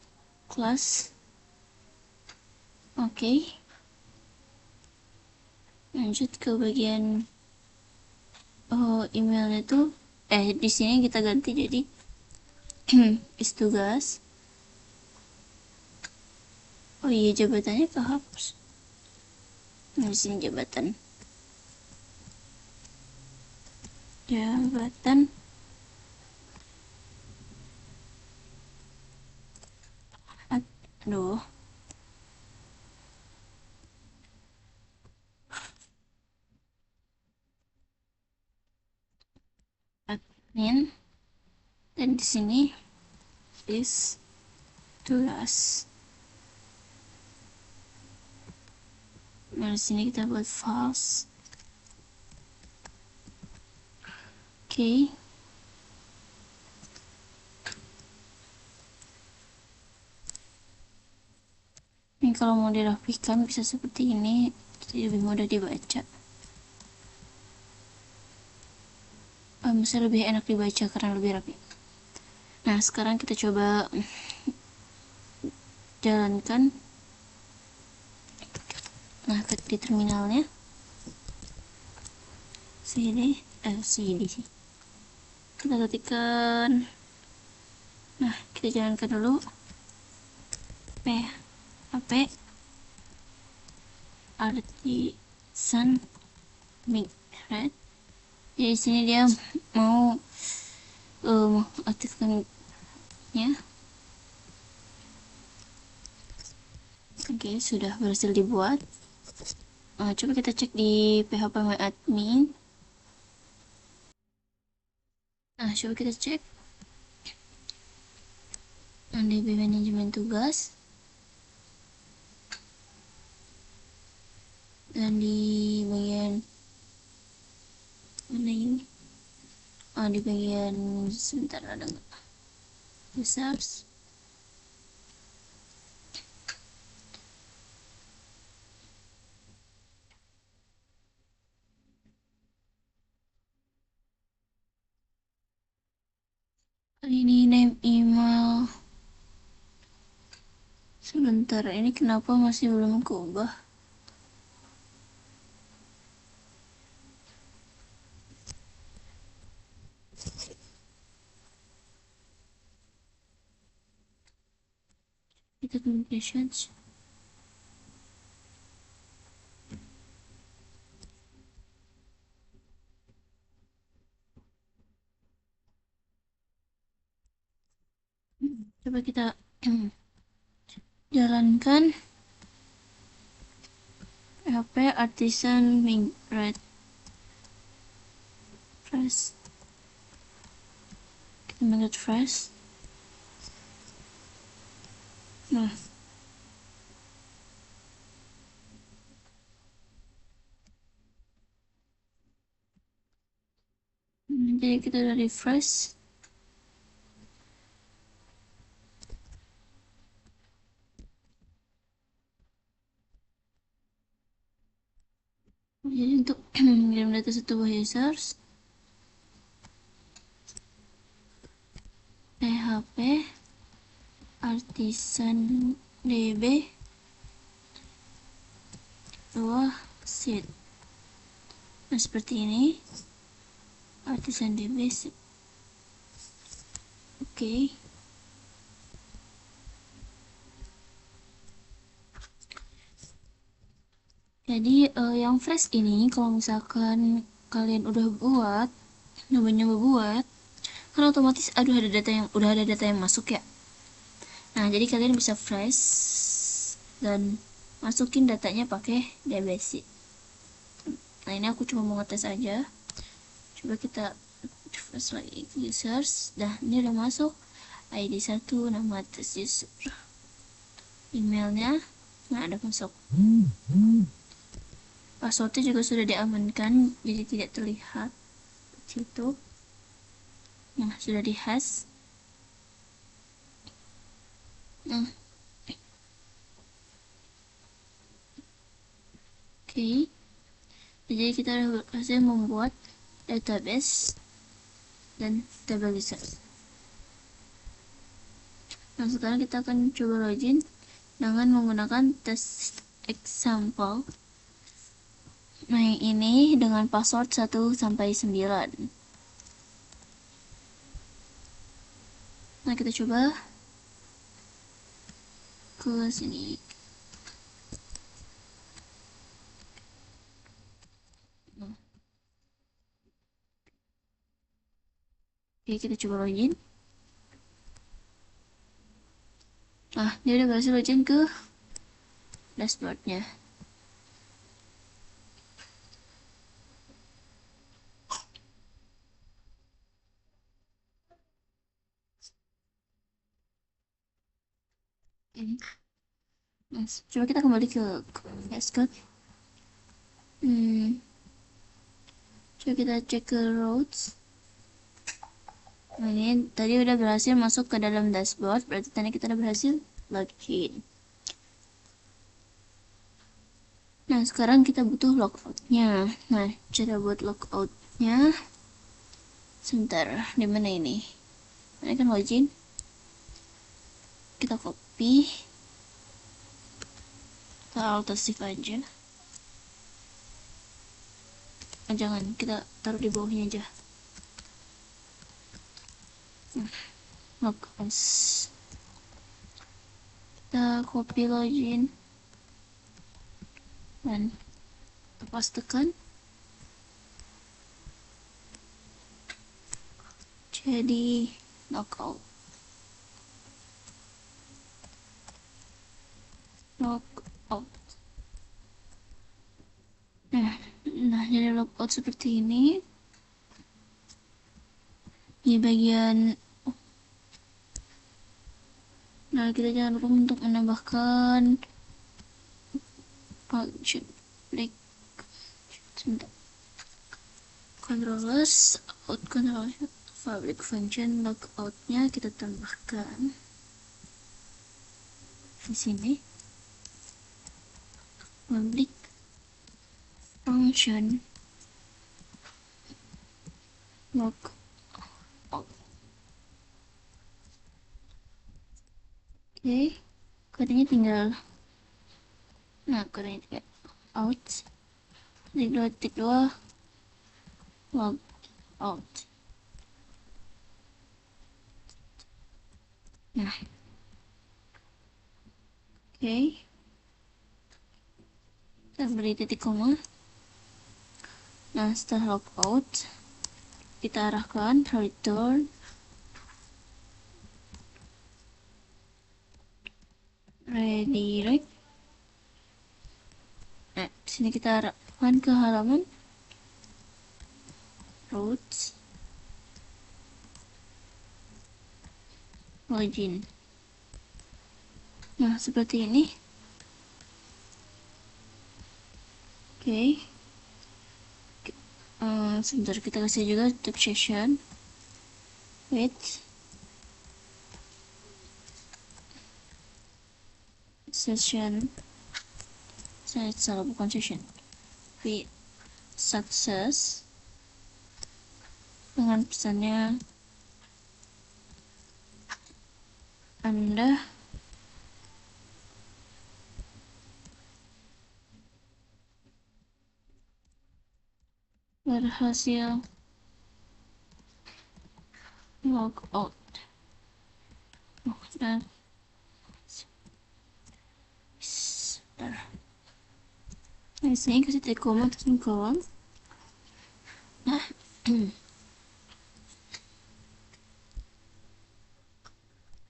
class. Oke, lanjut ke bagian emailnya tuh di sini kita ganti jadi isi tugas. Oh iya, jabatannya kehapus. Nah, di sini jabatan aduh, admin, dan di sini is tugas. Nah, di sini kita buat false. Oke. Ini kalau mau dirapikan bisa seperti ini, jadi lebih mudah dibaca. Bisa lebih enak dibaca karena lebih rapi. Nah, sekarang kita coba jalankan. Nah, di terminalnya cd sih. Kita ketikkan. Nah, kita jalankan dulu. PHP artisan migrate. Jadi di sini dia mau aktifkannya. Oke, sudah berhasil dibuat. Coba kita cek di PHP My Admin. Nah, coba kita cek DB manajemen tugas, dan di bagian mana ini? Di bagian sebentar, ada nggak? Users. Ini name email. Sebentar, ini kenapa masih belum keubah? Kita communications. Coba kita jalankan PHP artisan migrate fresh. Kita migrate fresh. Nah, jadi kita udah refresh. Jadi untuk mengirim data satu buah users, PHP artisan db dua sheet. Nah, seperti ini artisan db sheet. Oke. Jadi yang fresh ini kalau misalkan kalian udah buat, nyoba-nyoba buat, kan otomatis udah ada data yang masuk ya. Nah, jadi kalian bisa fresh dan masukin datanya pakai dbc. Nah, ini aku cuma mau ngetes aja. Coba kita refresh lagi users. Dah, ini udah masuk. ID 1, nama atas user. Emailnya nggak ada masuk. Passwordnya juga sudah diamankan, jadi tidak terlihat di situ. Nah, sudah di hash. Nah, oke. Jadi kita berhasil membuat database dan tabel users. Nah, sekarang kita akan coba login dengan menggunakan tes example. Nah, yang ini dengan password 1 sampai 9. Nah, kita coba ke sini. Oke, kita coba login. Nah, dia udah berhasil login ke dashboardnya. Ini. Nah, coba kita kembali ke VS Code. Coba kita cek ke routes. Nah, ini tadi udah berhasil masuk ke dalam dashboard, berarti tadi kita udah berhasil login. Nah, sekarang kita butuh logoutnya. Nah, cara buat logoutnya, sebentar, di mana ini? Ini kan login. Kita copy, kita alt shift aja. Oh, jangan, kita taruh di bawahnya aja. Logos. Kita copy login dan kita pastekan. Jadi logout. Logout. Nah, jadi logout seperti ini. Di bagian nah, kita jangan lupa untuk menambahkan function break. Sebentar. Controllers out controller public function logoutnya kita tambahkan di sini. Public function logout. Oke, kodenya tinggal, nah kodenya tinggal out, titik dua log out. Nah, oke, kita beri titik koma. Nah, setelah logout kita arahkan return redirect. Nah, sini kita arahkan ke halaman routes login. Nah, seperti ini. Oke. Sebentar, kita kasih juga tab session. Wait. Session. Saya salah, bukan session. With success. Dengan pesannya Anda berhasil log out. Dan di sini kasih titik koma terus kolom. Nah,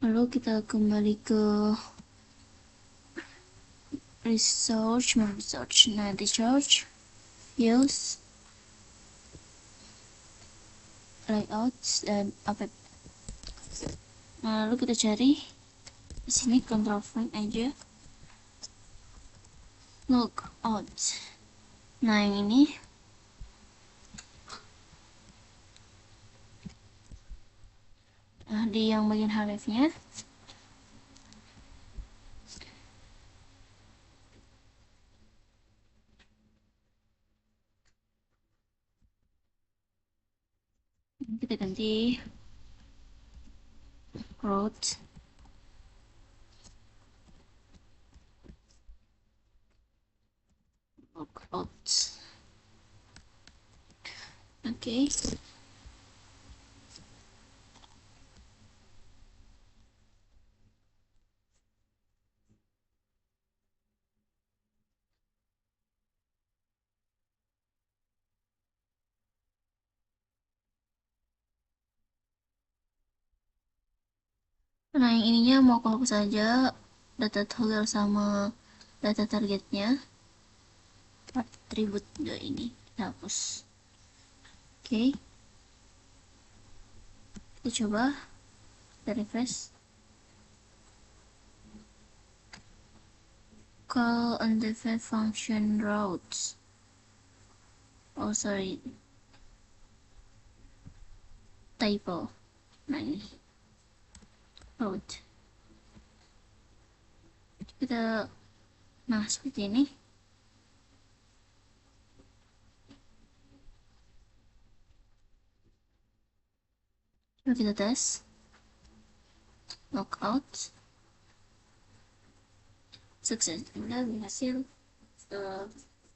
lalu kita kembali ke research. Nah, di search use layouts dan apa. Nah, lalu kita cari di sini control find aja logout. Nah, yang ini di yang bagian hrefnya kita ganti route. Oke. Nah, yang ininya mau aku hapus aja data toggle sama data targetnya. Atribut ini kita hapus. Oke, kita coba, kita refresh. Call undefined function routes. Oh sorry, typo. Nah ini route. Kita, nah seperti ini. Coba kita tes. Lockout. Sukses, udah berhasil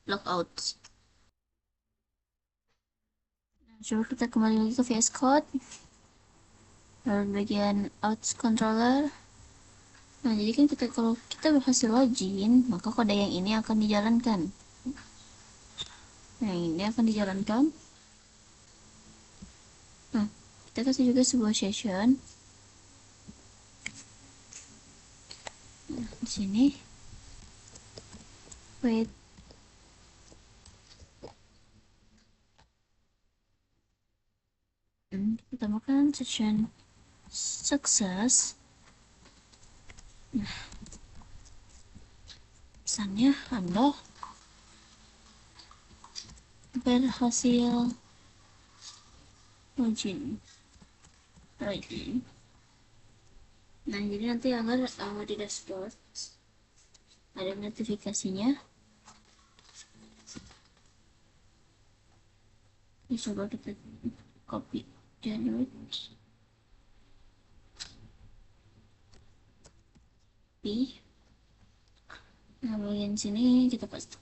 lockout. Nah, coba kita kembali lagi ke VS Code, lalu bagian outs controller. Nah jadi kan kita, kalau kita berhasil login, maka kode yang ini akan dijalankan. Nah ini akan dijalankan. Nah kita kasih juga sebuah session. Nah di sini wait, kita tambahkan session sukses. Nah pesannya Anda berhasil login. Nah jadi nanti agar di dashboard ada notifikasinya. Ini coba kita copy January. Nah bagian sini kita paste.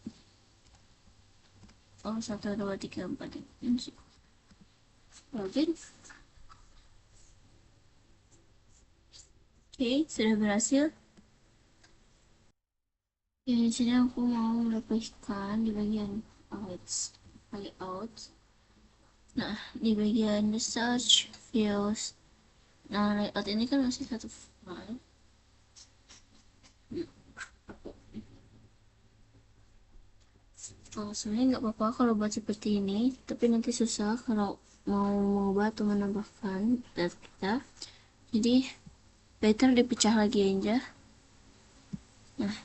Oh 1 2 3 4 login. Oke, sudah berhasil. Ya, di sini aku mau menambahkan di bagian layout. Nah, di bagian the search views. Nah, layout ini kan masih satu file. Oh, sebenarnya nggak apa-apa kalau buat seperti ini, tapi nanti susah kalau mau mengubah atau menambahkan data kita. Jadi better dipecah lagi aja. Nah,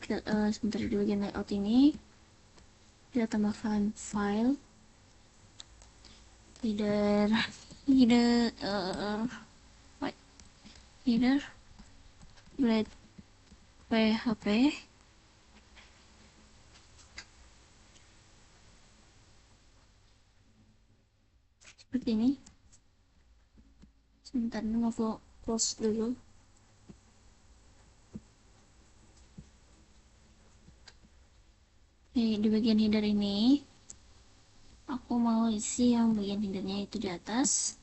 kita sebentar di bagian layout ini kita tambahkan file header header blade php. Seperti ini. Sebentar, ini mau close dulu. Oke, di bagian header ini aku mau isi yang bagian headernya itu di atas.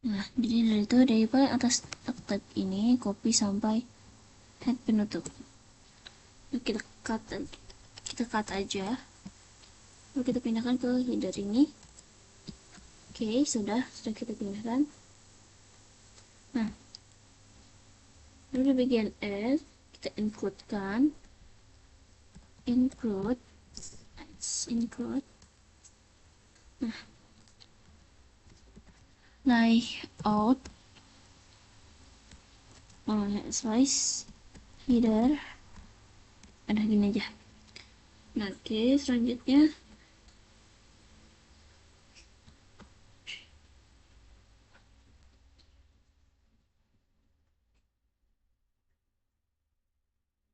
Nah, jadi dari itu dari paling atas tab ini copy sampai head penutup. Lalu kita cut aja. Lalu kita pindahkan ke header ini. Oke, sudah kita pindahkan. Nah, lalu di bagian S kita include nah, layout slice header ada gini aja. Nah, oke, selanjutnya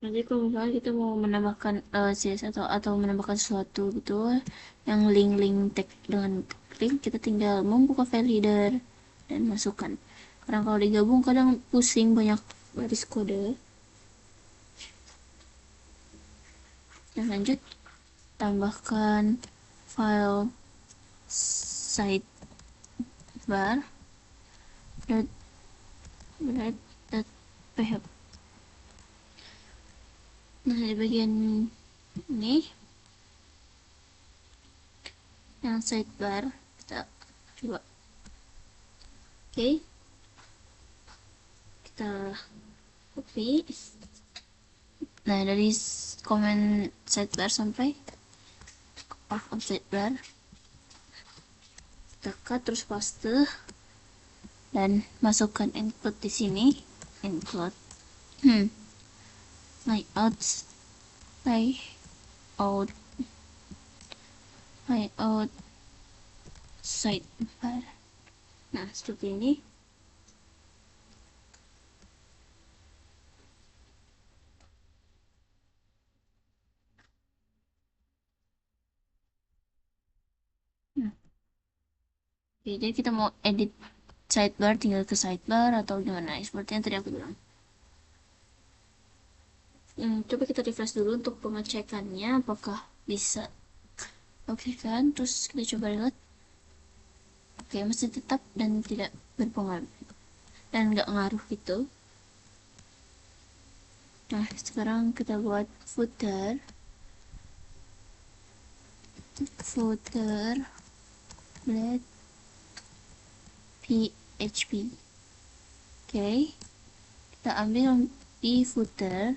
nanti kalau misalnya kita mau menambahkan CSS atau menambahkan sesuatu gitu yang link tag dengan link, kita tinggal membuka file header dan masukkan. Karena kalau digabung kadang pusing, banyak baris kode. Dan lanjut tambahkan file sidebar .php. Nah, di bagian ini yang sidebar kita coba. Oke, kita copy. Nah, dari komen sidebar sampai of sidebar kita cut, terus paste dan masukkan include di sini. Include layout sidebar. Nah, seperti ini. Nah, oke, jadi kita mau edit sidebar, tinggal ke sidebar atau gimana, seperti yang tadi aku bilang. Coba kita refresh dulu untuk pengecekannya apakah bisa. Oke kan, terus kita coba lihat. Oke, masih tetap dan tidak berpengaruh dan nggak ngaruh gitu. Nah, sekarang kita buat footer blade php. Oke, kita ambil di footer.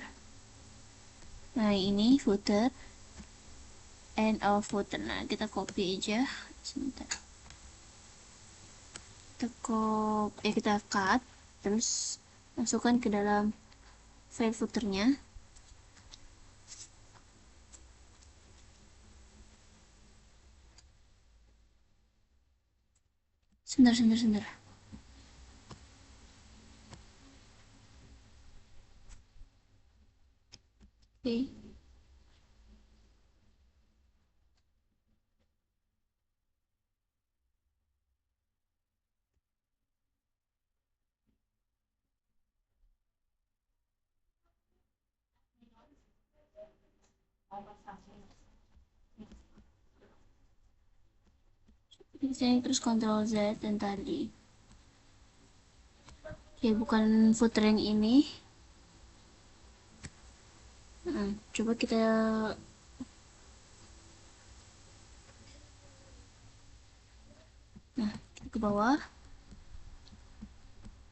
Nah, ini footer and our footer. Nah, kita copy aja sebentar. Kita cut, terus masukkan ke dalam file footernya. Sebentar. Oke. Di sini terus Ctrl Z dan tadi. Oke, bukan footer yang ini. Nah, coba kita ke bawah.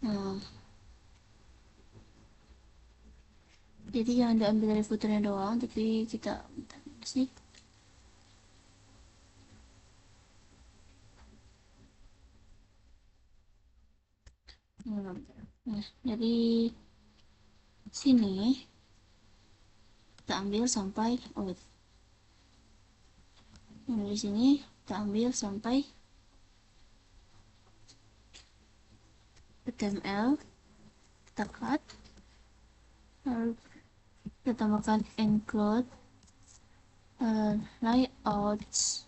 Nah, jadi jangan diambil dari footernya doang, tapi kita bentar sih. Nah, dari sini kita ambil sampai dari sini kita ambil sampai HTML, kita cut, lalu kita tambahkan include layouts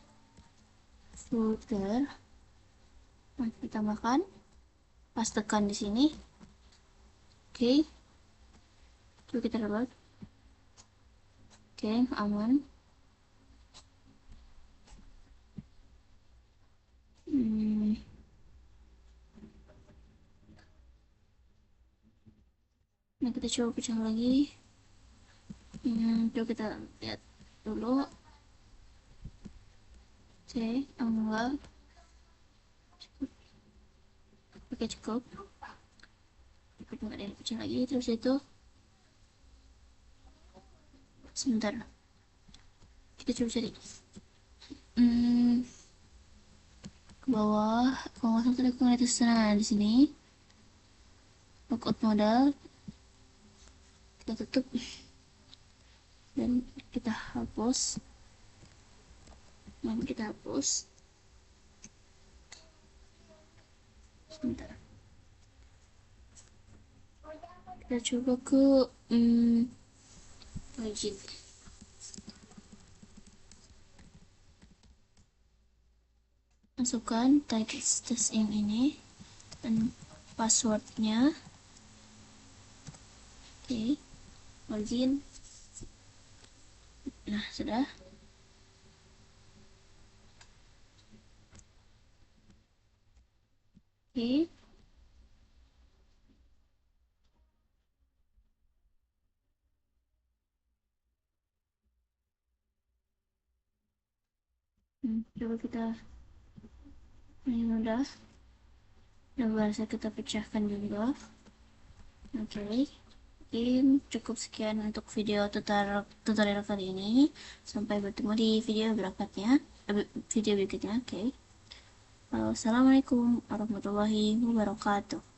footer. Nah, kita tambahkan, pastekan di sini. Oke, coba kita reload. Oke, aman. Nah, kita coba pecah lagi. Coba kita lihat dulu. Oke, enggak. Oke, cukup. Nggak ada yang pecah lagi. Terus itu sebentar, kita coba cari ke bawah. Kalau nggak salah tadi aku ngeliat di sana. Di sini logout modal kita tutup dan kita hapus. Sebentar, kita coba ke login. Masukkan text yang ini dan passwordnya. Oke, login. Nah, sudah. Oke. Coba kita, ini udah bisa kita pecahkan juga. Oke, mungkin cukup sekian untuk video tutorial kali ini. Sampai bertemu di video berikutnya. Video berikutnya. Oke. Assalamualaikum warahmatullahi wabarakatuh.